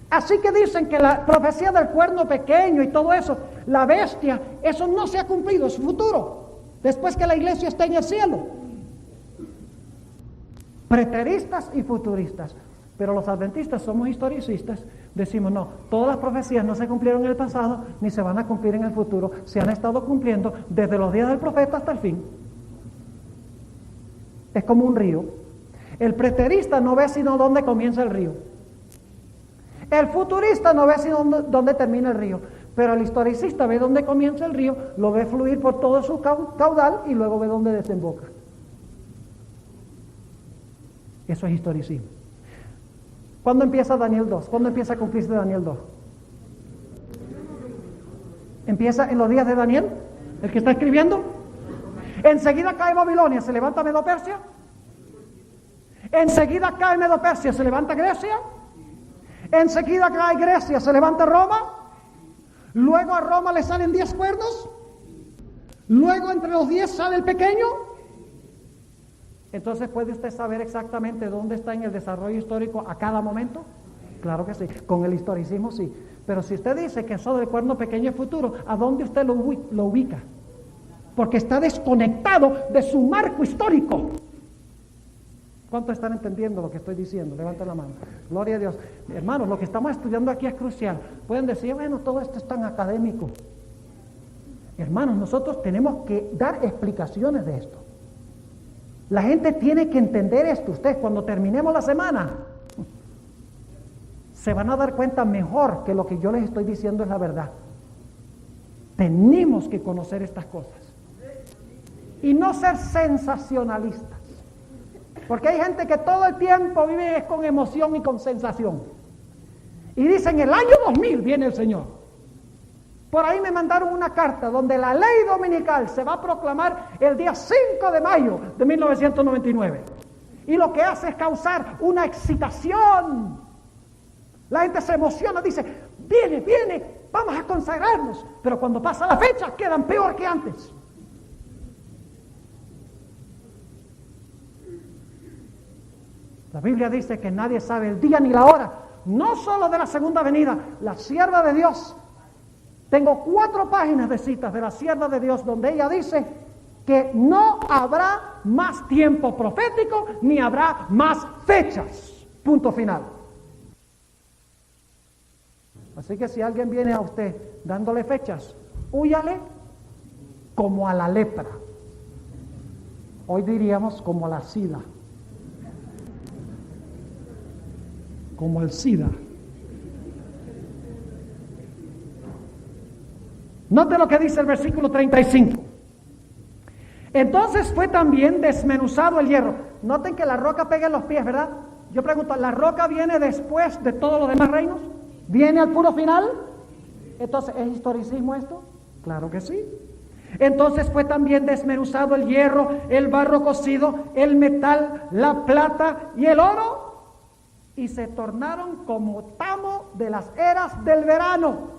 Así que dicen que la profecía del cuerno pequeño y todo eso, la bestia, eso no se ha cumplido, es futuro, después que la iglesia esté en el cielo. Preteristas y futuristas. Pero los adventistas somos historicistas, decimos no, todas las profecías no se cumplieron en el pasado, ni se van a cumplir en el futuro, se han estado cumpliendo desde los días del profeta hasta el fin. Es como un río. El preterista no ve sino dónde comienza el río. El futurista no ve sino dónde termina el río. Pero el historicista ve dónde comienza el río, lo ve fluir por todo su caudal y luego ve dónde desemboca. Eso es historicismo. ¿Cuándo empieza Daniel 2? ¿Cuándo empieza a cumplirse Daniel 2? ¿Empieza en los días de Daniel? ¿El que está escribiendo? Enseguida cae Babilonia, ¿se levanta Medo-Persia? Enseguida cae Medo-Persia, ¿se levanta Grecia? Enseguida cae Grecia, ¿se levanta Roma? Luego a Roma le salen 10 cuernos. Luego entre los 10 sale el pequeño. Entonces, ¿puede usted saber exactamente dónde está en el desarrollo histórico a cada momento? Claro que sí, con el historicismo sí. Pero si usted dice que eso del cuerno pequeño es futuro, ¿a dónde usted lo ubica? Porque está desconectado de su marco histórico. ¿Cuántos están entendiendo lo que estoy diciendo? Levanten la mano. Gloria a Dios. Hermanos, lo que estamos estudiando aquí es crucial. Pueden decir, bueno, todo esto es tan académico. Hermanos, nosotros tenemos que dar explicaciones de esto. La gente tiene que entender esto. Ustedes cuando terminemos la semana se van a dar cuenta mejor que lo que yo les estoy diciendo es la verdad. Tenemos que conocer estas cosas y no ser sensacionalistas, porque hay gente que todo el tiempo vive con emoción y con sensación y dicen el año 2000 viene el Señor. Por ahí me mandaron una carta donde la ley dominical se va a proclamar el día 5 de mayo de 1999. Y lo que hace es causar una excitación. La gente se emociona, dice, viene, vamos a consagrarnos. Pero cuando pasa la fecha, quedan peor que antes. La Biblia dice que nadie sabe el día ni la hora, no solo de la segunda venida, la sierva de Dios. Tengo 4 páginas de citas de la sierva de Dios donde ella dice que no habrá más tiempo profético ni habrá más fechas. Punto final. Así que si alguien viene a usted dándole fechas, húyale como a la lepra. Hoy diríamos como a la sida. Como el SIDA. Note lo que dice el versículo 35. Entonces fue también desmenuzado el hierro. Noten que la roca pega en los pies, ¿verdad? Yo pregunto, ¿la roca viene después de todos los demás reinos? ¿Viene al puro final? Entonces, ¿es historicismo esto? Claro que sí. Entonces fue también desmenuzado el hierro, el barro cocido, el metal, la plata y el oro, y se tornaron como tamo de las eras del verano.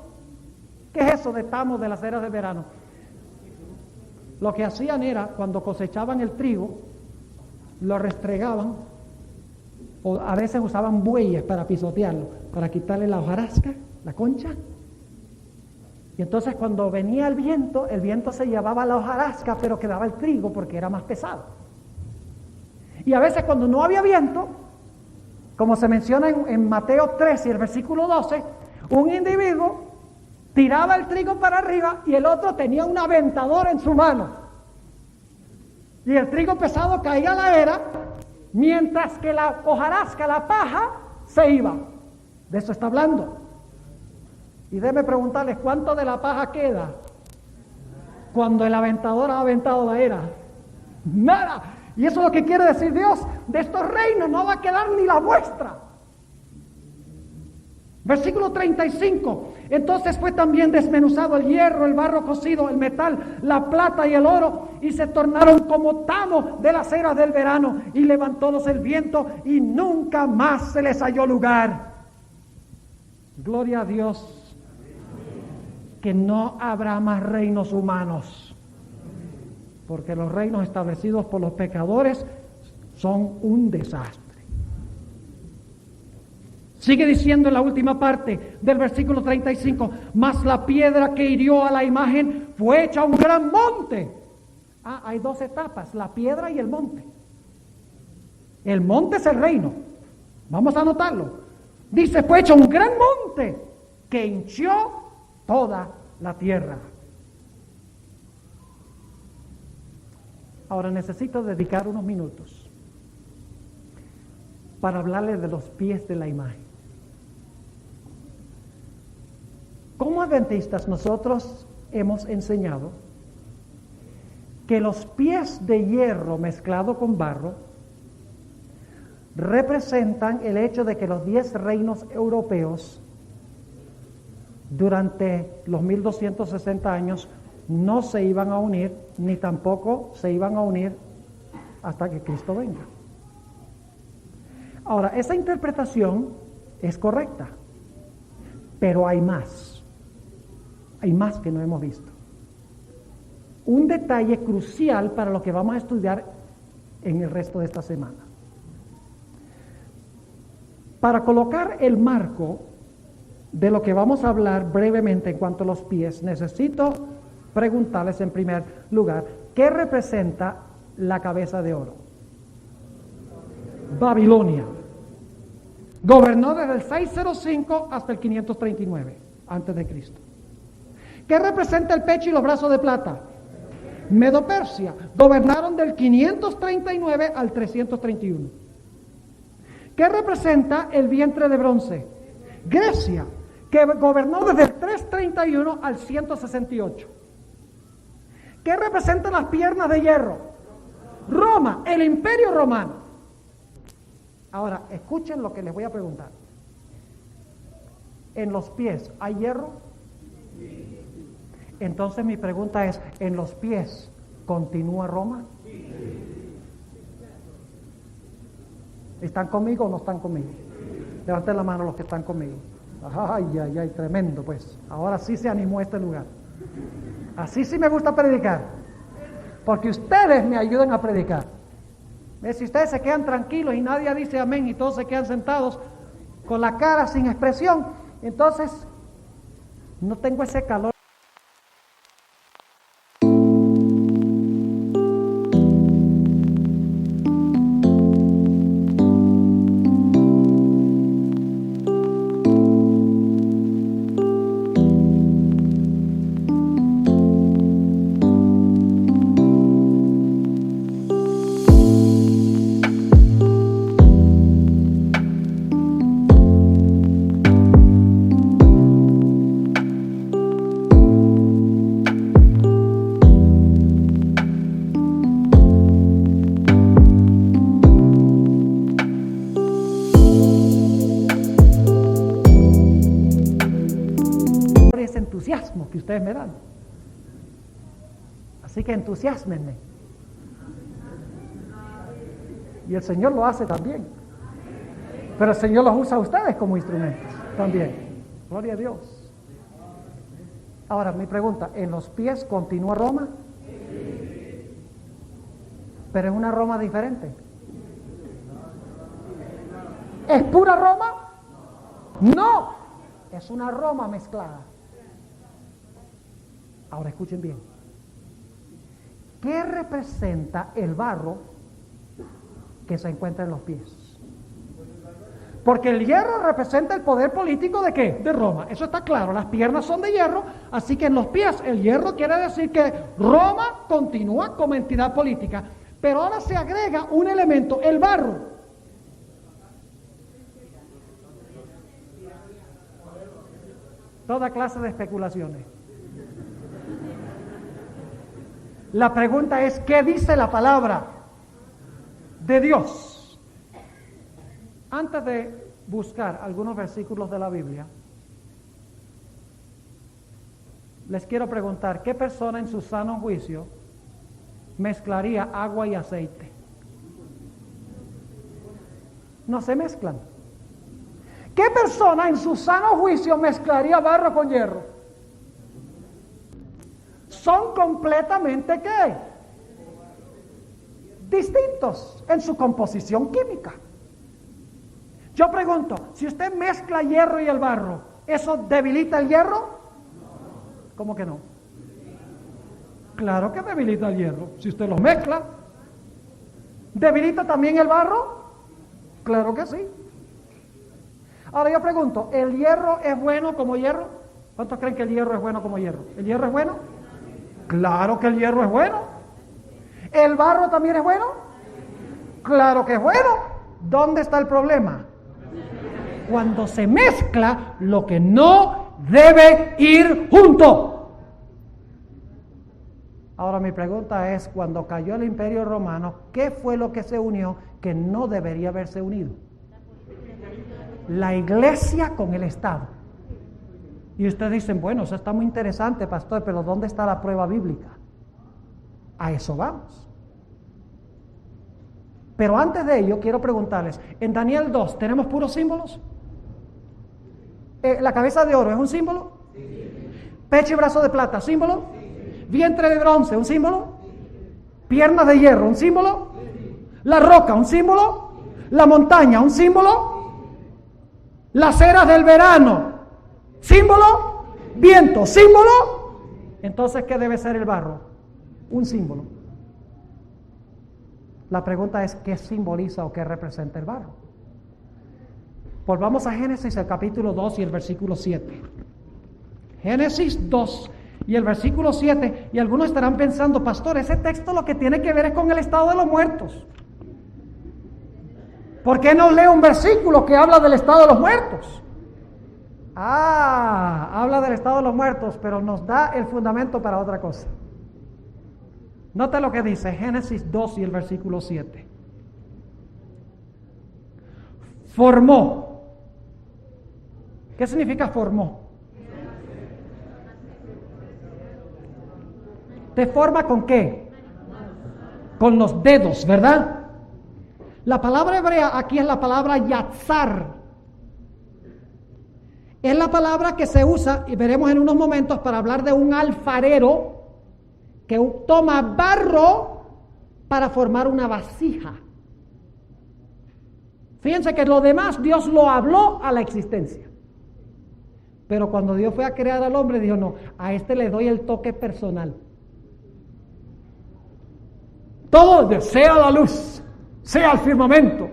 ¿Qué es eso de tamo de las eras del verano? Lo que hacían era, cuando cosechaban el trigo, lo restregaban, o a veces usaban bueyes para pisotearlo, para quitarle la hojarasca, la concha. Y entonces cuando venía el viento se llevaba la hojarasca, pero quedaba el trigo porque era más pesado. Y a veces cuando no había viento, como se menciona en Mateo 13, el versículo 12, un individuo tiraba el trigo para arriba y el otro tenía un aventador en su mano. Y el trigo pesado caía a la era, mientras que la hojarasca, la paja, se iba. De eso está hablando. Y déjeme preguntarles, ¿cuánto de la paja queda cuando el aventador ha aventado la era? Nada. Y eso es lo que quiere decir Dios. De estos reinos no va a quedar ni la muestra. Versículo 35. Entonces fue también desmenuzado el hierro, el barro cocido, el metal, la plata y el oro, y se tornaron como tamo de las eras del verano, y levantólos el viento, y nunca más se les halló lugar. Gloria a Dios, que no habrá más reinos humanos. porque los reinos establecidos por los pecadores son un desastre. Sigue diciendo en la última parte del versículo 35, mas la piedra que hirió a la imagen fue hecha un gran monte. Hay dos etapas, la piedra y el monte. El monte es el reino. Vamos a anotarlo. Dice, fue hecho un gran monte que hinchió toda la tierra. Ahora necesito dedicar unos minutos para hablarles de los pies de la imagen. Como adventistas nosotros hemos enseñado que los pies de hierro mezclado con barro representan el hecho de que los 10 reinos europeos durante los 1260 años no se iban a unir, ni tampoco se iban a unir hasta que Cristo venga. Ahora, esa interpretación es correcta, pero hay más que no hemos visto. Un detalle crucial para lo que vamos a estudiar en el resto de esta semana. Para colocar el marco de lo que vamos a hablar brevemente en cuanto a los pies, necesito preguntarles en primer lugar, ¿qué representa la cabeza de oro? Babilonia. Gobernó desde el 605 hasta el 539 antes de Cristo. ¿Qué representa el pecho y los brazos de plata? Medo-Persia. Gobernaron del 539 al 331. ¿Qué representa el vientre de bronce? Grecia, que gobernó desde el 331 al 168. ¿Qué representan las piernas de hierro? Roma, el imperio romano. Ahora, escuchen lo que les voy a preguntar. ¿En los pies hay hierro? Entonces mi pregunta es, ¿en los pies continúa Roma? ¿Están conmigo o no están conmigo? Levanten la mano los que están conmigo. Ay, tremendo pues. Ahora sí se animó este lugar. Así sí me gusta predicar. Porque ustedes me ayudan a predicar. Si ustedes se quedan tranquilos y nadie dice amén y todos se quedan sentados con la cara sin expresión, entonces no tengo ese calor. Que ustedes me dan. Así que entusiasmenme. Y el Señor lo hace también. Pero el Señor los usa a ustedes como instrumentos también. Gloria a Dios. Ahora mi pregunta, ¿en los pies continúa Roma? Pero es una Roma diferente. ¿Es pura Roma? No, es una Roma mezclada. Ahora escuchen bien. ¿Qué representa el barro que se encuentra en los pies? Porque el hierro representa el poder político ¿de qué? De Roma. Eso está claro. Las piernas son de hierro, así que en los pies el hierro quiere decir que Roma continúa como entidad política. Pero ahora se agrega un elemento, el barro. Toda clase de especulaciones. La pregunta es, ¿qué dice la palabra de Dios? Antes de buscar algunos versículos de la Biblia, les quiero preguntar, ¿qué persona en su sano juicio mezclaría agua y aceite? No se mezclan. ¿Qué persona en su sano juicio mezclaría barro con hierro? Son completamente ¿qué? distintos en su composición química. Yo pregunto, si usted mezcla hierro y el barro, ¿eso debilita el hierro? ¿Cómo que no? Claro que debilita el hierro, si usted los mezcla. ¿Debilita también el barro? Claro que sí. Ahora yo pregunto, ¿el hierro es bueno como hierro? ¿Cuántos creen que el hierro es bueno como hierro? ¿El hierro es bueno? Claro que el hierro es bueno. ¿El barro también es bueno? Claro que es bueno. ¿Dónde está el problema? Cuando se mezcla lo que no debe ir junto. Ahora mi pregunta es, cuando cayó el Imperio Romano, ¿qué fue lo que se unió que no debería haberse unido? La iglesia con el Estado. Y ustedes dicen, bueno, eso está muy interesante, pastor, pero ¿dónde está la prueba bíblica? A eso vamos. Pero antes de ello, quiero preguntarles, en Daniel 2, ¿tenemos puros símbolos? ¿La cabeza de oro es un símbolo? ¿Pecho y brazo de plata, símbolo? ¿Vientre de bronce, un símbolo? ¿Piernas de hierro, un símbolo? ¿La roca, un símbolo? ¿La montaña, un símbolo? ¿Las eras del verano, símbolo? ¿Viento, símbolo? Entonces, ¿qué debe ser el barro? Un símbolo. La pregunta es, ¿qué simboliza o qué representa el barro? Volvamos a Génesis, el capítulo 2 y el versículo 7. Génesis 2 y el versículo 7, y algunos estarán pensando, pastor, ese texto lo que tiene que ver es con el estado de los muertos. ¿Por qué no lee un versículo que habla del estado de los muertos? Habla del estado de los muertos, pero nos da el fundamento para otra cosa. Nota lo que dice Génesis 2 y el versículo 7. Formó. ¿Qué significa formó? ¿Te forma con qué? Con los dedos, ¿verdad? La palabra hebrea aquí es la palabra yatzar. Es la palabra que se usa, y veremos en unos momentos, para hablar de un alfarero que toma barro para formar una vasija. Fíjense que lo demás Dios lo habló a la existencia. Pero cuando Dios fue a crear al hombre, dijo, no, a este le doy el toque personal. Todo, sea la luz, sea el firmamento,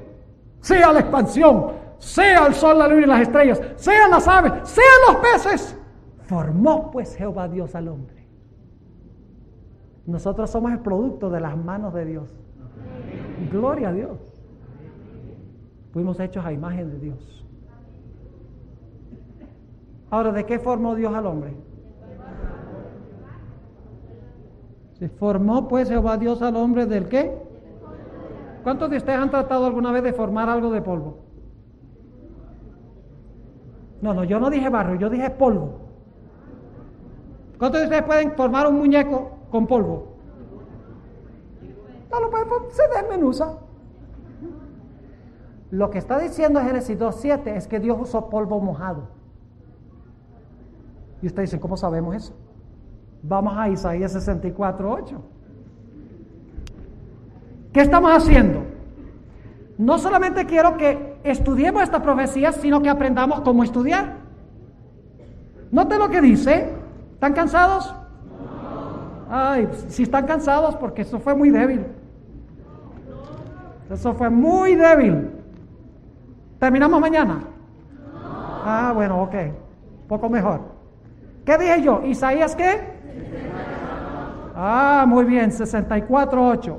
sea la expansión, sea el sol, la luna y las estrellas, sean las aves, sean los peces. Formó pues Jehová Dios al hombre. Nosotros somos el producto de las manos de Dios. Gloria a Dios. Fuimos hechos a imagen de Dios. Ahora, ¿de qué formó Dios al hombre? Se formó pues Jehová Dios al hombre ¿del qué? ¿Cuántos de ustedes han tratado alguna vez de formar algo de polvo? No, yo no dije barro, yo dije polvo. ¿Cuántos de ustedes pueden formar un muñeco con polvo? No lo pueden, se desmenuza. Lo que está diciendo Génesis 2:7 es que Dios usó polvo mojado. Y ustedes dicen, ¿cómo sabemos eso? Vamos a Isaías 64:8. ¿Qué estamos haciendo? No solamente quiero que estudiemos esta profecía, sino que aprendamos cómo estudiar. Noten lo que dice. ¿Están cansados? Ay, si están cansados, porque eso fue muy débil. Eso fue muy débil. ¿Terminamos mañana? Bueno, ok. Poco mejor. ¿Qué dije yo? ¿Isaías qué? Muy bien, 64:8.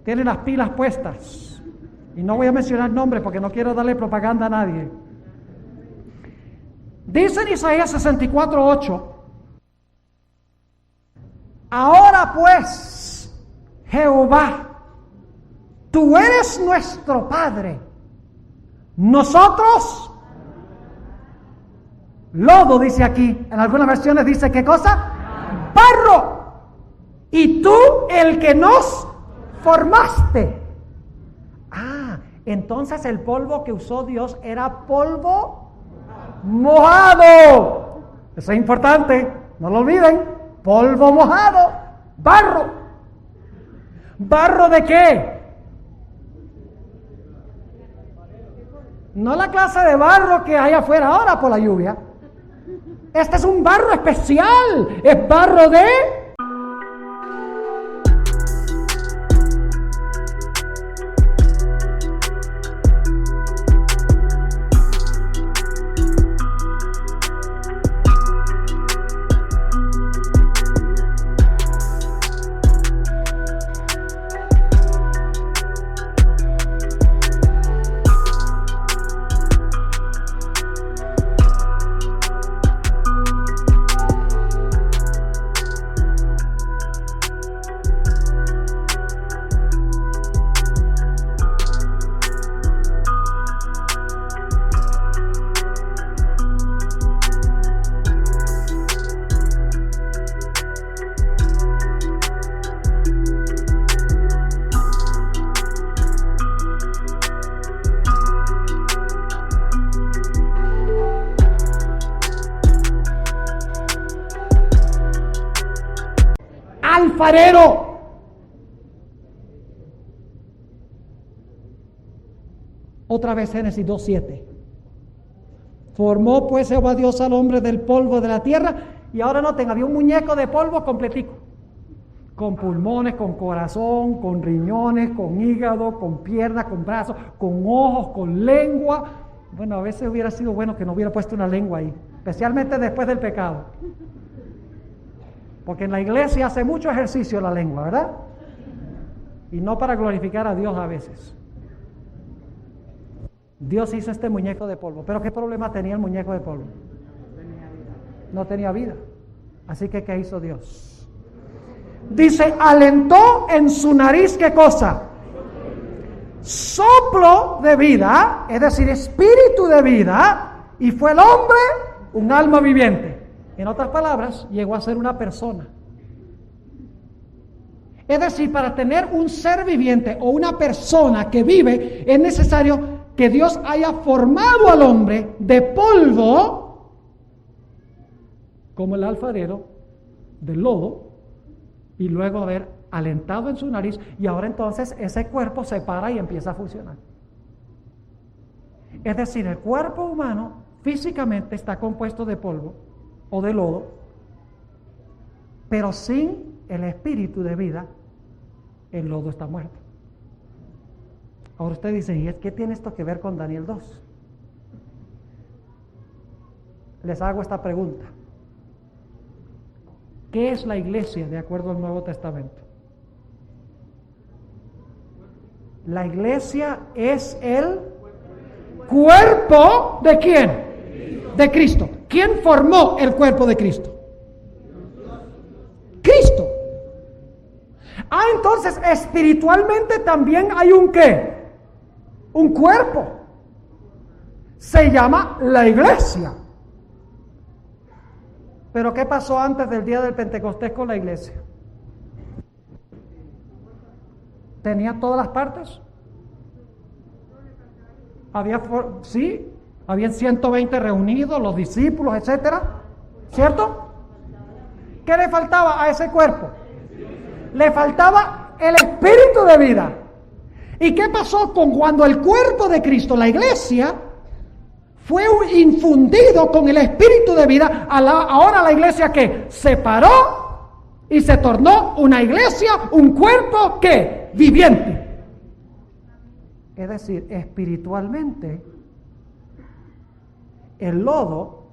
Tienen las pilas puestas. Y no voy a mencionar nombres porque no quiero darle propaganda a nadie. Dice en Isaías 64:8: ahora pues, Jehová, tú eres nuestro Padre. Nosotros, lodo dice aquí, en algunas versiones dice, ¿qué cosa? Barro. Y tú el que nos formaste. Entonces el polvo que usó Dios era polvo mojado. Eso es importante, no lo olviden. Polvo mojado, barro. ¿Barro de qué? No la clase de barro que hay afuera ahora por la lluvia. Este es un barro especial. Es barro de... alfarero. Otra vez Génesis 2:7. Formó pues Jehová Dios al hombre del polvo de la tierra. Y ahora noten, había un muñeco de polvo completico, con pulmones, con corazón, con riñones, con hígado, con piernas, con brazos, con ojos, con lengua. Bueno, a veces hubiera sido bueno que no hubiera puesto una lengua ahí, especialmente después del pecado. Porque en la iglesia hace mucho ejercicio la lengua, ¿verdad? Y no para glorificar a Dios a veces. Dios hizo este muñeco de polvo. ¿Pero qué problema tenía el muñeco de polvo? No tenía vida. Así que, ¿qué hizo Dios? Dice, alentó en su nariz, ¿qué cosa? Soplo de vida, es decir, espíritu de vida, y fue el hombre un alma viviente. En otras palabras, llegó a ser una persona. Es decir, para tener un ser viviente o una persona que vive, es necesario que Dios haya formado al hombre de polvo, como el alfarero, del lodo, y luego haber alentado en su nariz, y ahora entonces ese cuerpo se para y empieza a funcionar. Es decir, el cuerpo humano físicamente está compuesto de polvo o de lodo, pero sin el espíritu de vida, el lodo está muerto. Ahora usted dice, ¿y qué tiene esto que ver con Daniel 2? Les hago esta pregunta. ¿Qué es la iglesia de acuerdo al Nuevo Testamento? La iglesia es el cuerpo ¿de quién? De Cristo. ¿Quién formó el cuerpo de Cristo? Cristo. Entonces espiritualmente también hay un ¿qué? Un cuerpo. Se llama la iglesia. Pero ¿qué pasó antes del día del Pentecostés con la iglesia? ¿Tenía todas las partes? Habían 120 reunidos, los discípulos, etcétera, ¿cierto? ¿Qué le faltaba a ese cuerpo? Le faltaba el espíritu de vida. ¿Y qué pasó con cuando el cuerpo de Cristo, la iglesia, fue infundido con el espíritu de vida? Ahora la iglesia ¿qué? Se paró y se tornó una iglesia, un cuerpo ¿qué? Viviente. Es decir, espiritualmente, el lodo,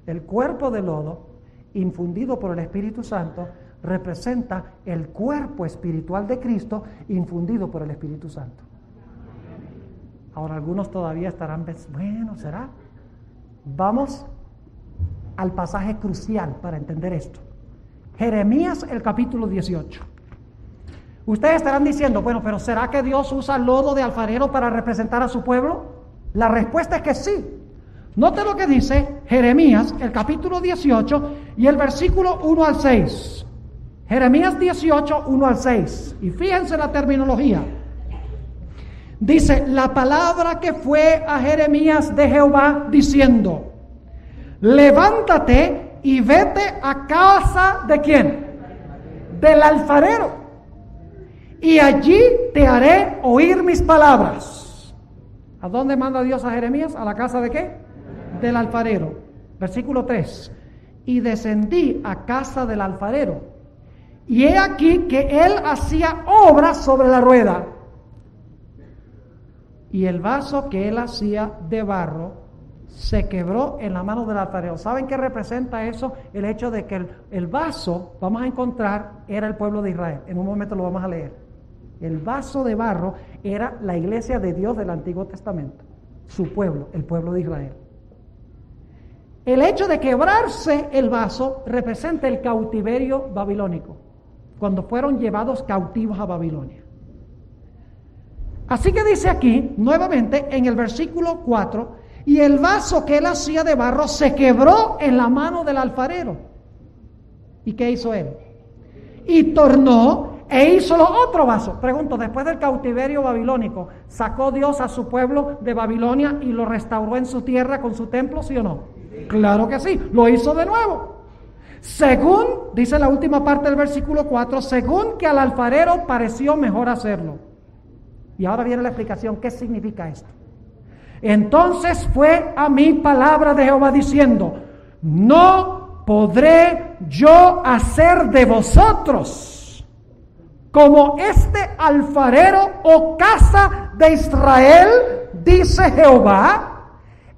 el cuerpo de lodo, infundido por el Espíritu Santo, representa el cuerpo espiritual de Cristo, infundido por el Espíritu Santo. Ahora algunos todavía estarán pensando, bueno, ¿será? Vamos al pasaje crucial para entender esto. Jeremías, el capítulo 18. Ustedes estarán diciendo, bueno, pero ¿será que Dios usa lodo de alfarero para representar a su pueblo? La respuesta es que sí. Note lo que dice Jeremías, el capítulo 18 y el versículo 1 al 6. Jeremías 18, 1 al 6. Y fíjense la terminología. Dice, la palabra que fue a Jeremías de Jehová diciendo, levántate y vete a casa ¿de quién? Del alfarero. Y allí te haré oír mis palabras. ¿A dónde manda Dios a Jeremías? ¿A la casa de qué? Del alfarero. Versículo 3. Y descendí a casa del alfarero, y he aquí que él hacía obra sobre la rueda, y el vaso que él hacía de barro se quebró en la mano del alfarero. ¿Saben qué representa eso? El hecho de que el vaso, vamos a encontrar, era el pueblo de Israel. En un momento lo vamos a leer. El vaso de barro era la iglesia de Dios del Antiguo Testamento, su pueblo, el pueblo de Israel. El hecho de quebrarse el vaso representa el cautiverio babilónico, cuando fueron llevados cautivos a Babilonia. Así que dice aquí, nuevamente, en el versículo 4, y el vaso que él hacía de barro se quebró en la mano del alfarero. ¿Y qué hizo él? Y tornó e hizo otro vaso. Pregunto, después del cautiverio babilónico, ¿sacó Dios a su pueblo de Babilonia y lo restauró en su tierra con su templo, sí o no? Claro que sí, lo hizo de nuevo. Según, dice la última parte del versículo 4, según que al alfarero pareció mejor hacerlo. Y ahora viene la explicación, ¿qué significa esto? Entonces fue a mí palabra de Jehová diciendo, no podré yo hacer de vosotros como este alfarero o casa de Israel, dice Jehová.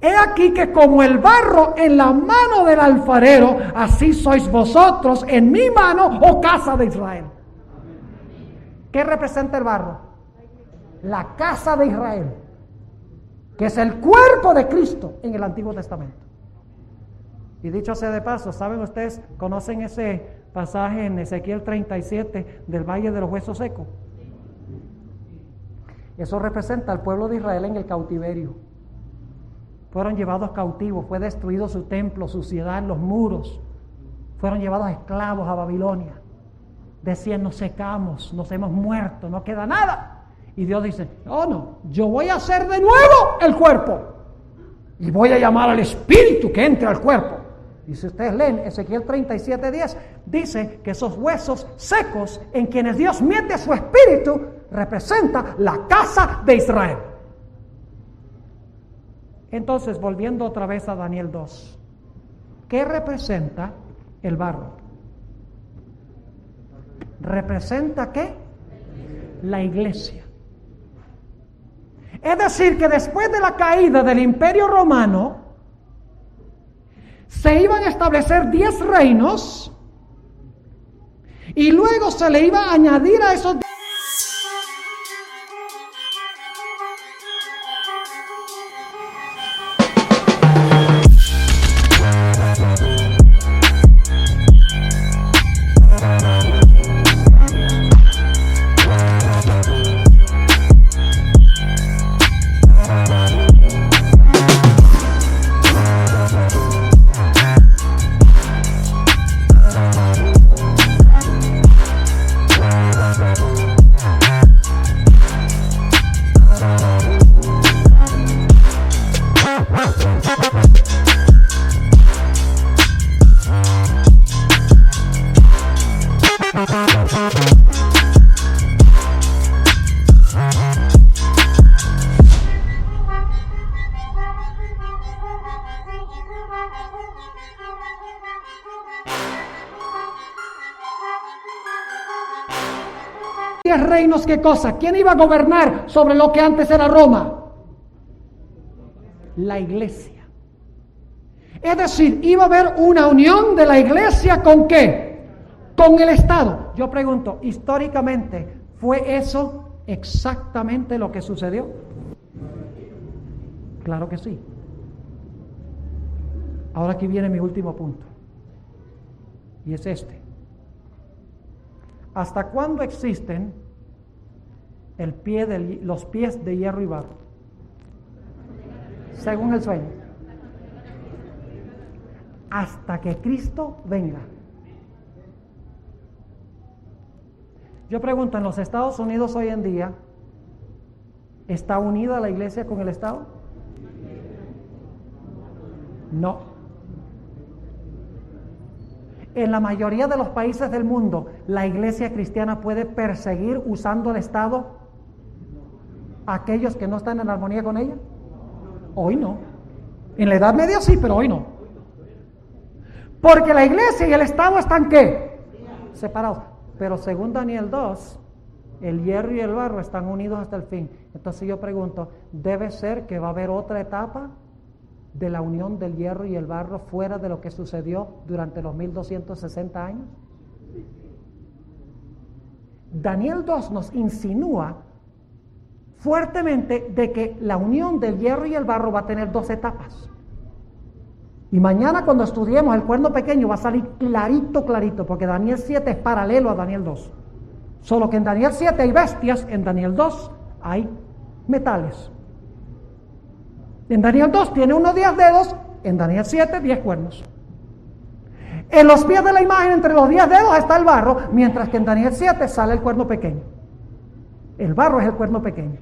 He aquí que como el barro en la mano del alfarero, así sois vosotros en mi mano, oh casa de Israel. ¿Qué representa el barro? La casa de Israel, que es el cuerpo de Cristo en el Antiguo Testamento. Y dicho sea de paso, ¿saben ustedes, conocen ese pasaje en Ezequiel 37 del Valle de los Huesos Secos? Eso representa al pueblo de Israel en el cautiverio. Fueron llevados cautivos, fue destruido su templo, su ciudad, los muros. Fueron llevados esclavos a Babilonia. Decían, nos secamos, nos hemos muerto, no queda nada. Y Dios dice, oh no, yo voy a hacer de nuevo el cuerpo. Y voy a llamar al espíritu que entre al cuerpo. Y si ustedes leen Ezequiel 37:10, dice que esos huesos secos en quienes Dios mete su espíritu, representa la casa de Israel. Entonces, volviendo otra vez a Daniel 2, ¿qué representa el barro? ¿Representa qué? La iglesia. Es decir, que después de la caída del Imperio Romano, se iban a establecer 10 reinos y luego se le iba a añadir a esos reinos, ¿qué cosa? ¿Quién iba a gobernar sobre lo que antes era Roma? La iglesia. Es decir, iba a haber una unión de la iglesia ¿con qué? Con el Estado. Yo pregunto, históricamente, ¿fue eso exactamente lo que sucedió? Claro que sí. Ahora aquí viene mi último punto. Y es este. ¿Hasta cuándo existen los pies de hierro y barro? Según el sueño. Hasta que Cristo venga. Yo pregunto, ¿en los Estados Unidos hoy en día está unida la iglesia con el Estado? No. En la mayoría de los países del mundo, ¿la iglesia cristiana puede perseguir usando el Estado a aquellos que no están en armonía con ella? Hoy no. En la Edad Media sí, pero hoy no. Porque la iglesia y el Estado están ¿qué? Separados. Pero según Daniel 2, el hierro y el barro están unidos hasta el fin. Entonces yo pregunto, ¿debe ser que va a haber otra etapa de la unión del hierro y el barro fuera de lo que sucedió durante los 1260 años? Daniel 2 nos insinúa fuertemente de que la unión del hierro y el barro va a tener dos etapas. Y mañana cuando estudiemos el cuerno pequeño va a salir clarito, porque Daniel 7 es paralelo a Daniel 2. Solo que en Daniel 7 hay bestias, en Daniel 2 hay metales. En Daniel 2 tiene unos 10 dedos, en Daniel 7 10 cuernos. En los pies de la imagen, entre los 10 dedos está el barro, mientras que en Daniel 7 sale el cuerno pequeño. El barro es el cuerno pequeño.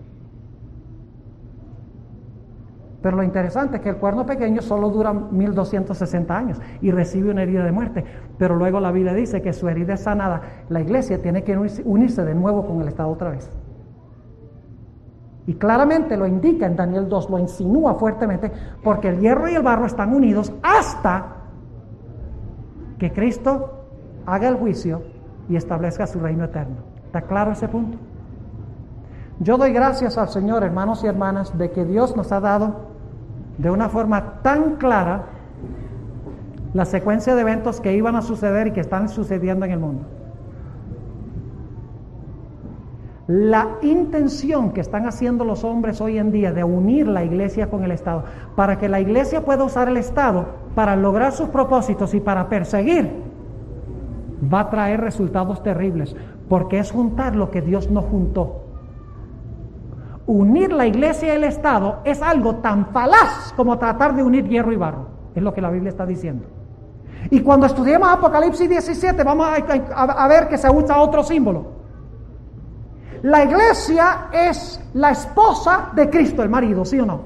Pero lo interesante es que el cuerno pequeño solo dura 1260 años y recibe una herida de muerte. Pero luego la Biblia dice que su herida es sanada. La iglesia tiene que unirse de nuevo con el Estado otra vez. Y claramente lo indica en Daniel 2, lo insinúa fuertemente, porque el hierro y el barro están unidos hasta que Cristo haga el juicio y establezca su reino eterno. ¿Está claro ese punto? Yo doy gracias al Señor, hermanos y hermanas, de que Dios nos ha dado de una forma tan clara la secuencia de eventos que iban a suceder y que están sucediendo en el mundo. La intención que están haciendo los hombres hoy en día de unir la iglesia con el Estado, para que la iglesia pueda usar el Estado para lograr sus propósitos y para perseguir, va a traer resultados terribles, porque es juntar lo que Dios no juntó. Unir la iglesia y el Estado es algo tan falaz como tratar de unir hierro y barro. Es lo que la Biblia está diciendo. Y cuando estudiemos Apocalipsis 17 vamos a ver que se usa otro símbolo. La iglesia es la esposa de Cristo, el marido, ¿sí o no?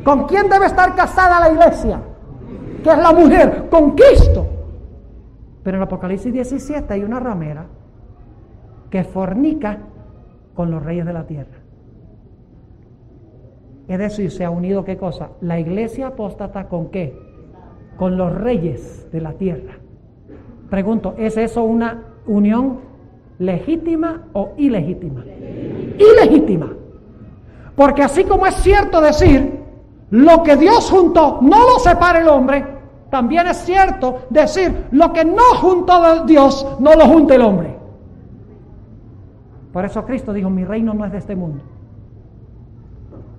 ¿Con quién debe estar casada la iglesia? Que es la mujer, con Cristo. Pero en Apocalipsis 17 hay una ramera que fornica con los reyes de la tierra. Es decir, se ha unido ¿qué cosa? La iglesia apóstata ¿con qué? Con los reyes de la tierra. Pregunto, ¿es eso una unión legítima o ilegítima? Ilegítima. Porque así como es cierto decir, lo que Dios juntó no lo separa el hombre, también es cierto decir, lo que no juntó Dios no lo junta el hombre. Por eso Cristo dijo, mi reino no es de este mundo.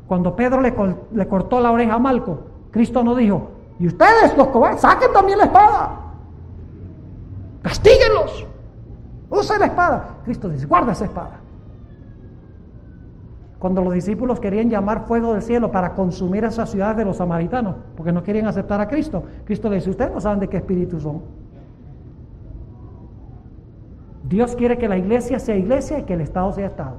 Cuando Pedro le cortó la oreja a Malco, Cristo no dijo, y ustedes los cobardes, saquen también la espada, castíguenlos, usen la espada. Cristo dice, guarda esa espada. Cuando los discípulos querían llamar fuego del cielo para consumir esas ciudades de los samaritanos, porque no querían aceptar a Cristo, Cristo le dice, ustedes no saben de qué espíritu son. Dios quiere que la iglesia sea iglesia y que el Estado sea Estado.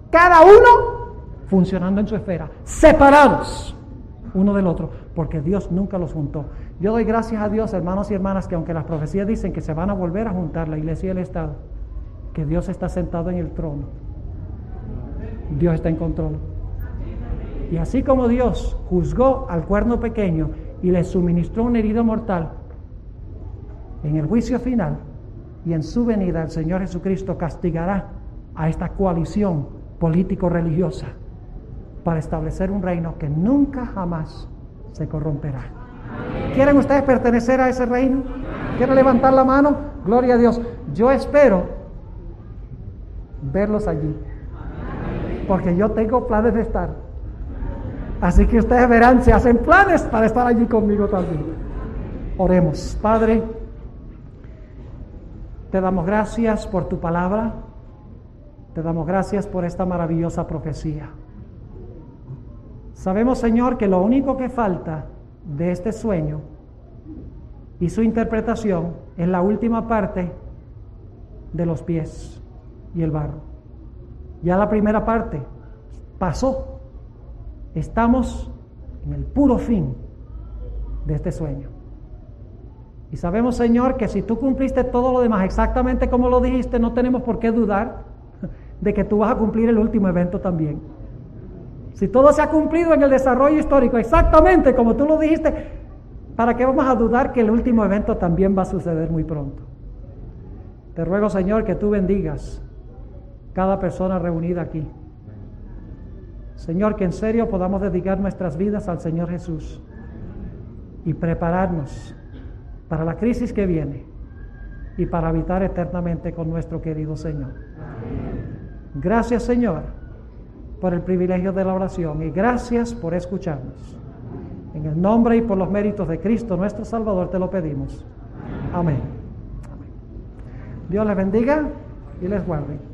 Cada uno funcionando en su esfera, separados uno del otro, porque Dios nunca los juntó. Yo doy gracias a Dios, hermanos y hermanas, que aunque las profecías dicen que se van a volver a juntar la iglesia y el Estado, que Dios está sentado en el trono. Dios está en control. Y así como Dios juzgó al cuerno pequeño y le suministró una herida mortal, en el juicio final y en su venida el Señor Jesucristo castigará a esta coalición político-religiosa para establecer un reino que nunca jamás se corromperá. ¿Quieren ustedes pertenecer a ese reino? ¿Quieren levantar la mano? Gloria a Dios. Yo espero verlos allí, porque yo tengo planes de estar. Así que ustedes verán si hacen planes para estar allí conmigo también. Oremos. Padre, te damos gracias por tu palabra. Te damos gracias por esta maravillosa profecía. Sabemos, Señor, que lo único que falta de este sueño y su interpretación es la última parte de los pies y el barro. Ya la primera parte pasó. Estamos en el puro fin de este sueño. Y sabemos, Señor, que si tú cumpliste todo lo demás exactamente como lo dijiste, no tenemos por qué dudar de que tú vas a cumplir el último evento también. Si todo se ha cumplido en el desarrollo histórico, exactamente como tú lo dijiste, ¿para qué vamos a dudar que el último evento también va a suceder muy pronto? Te ruego, Señor, que tú bendigas cada persona reunida aquí. Señor, que en serio podamos dedicar nuestras vidas al Señor Jesús y prepararnos para la crisis que viene y para habitar eternamente con nuestro querido Señor. Gracias, Señor, por el privilegio de la oración y gracias por escucharnos. En el nombre y por los méritos de Cristo, nuestro Salvador, te lo pedimos. Amén. Dios les bendiga y les guarde.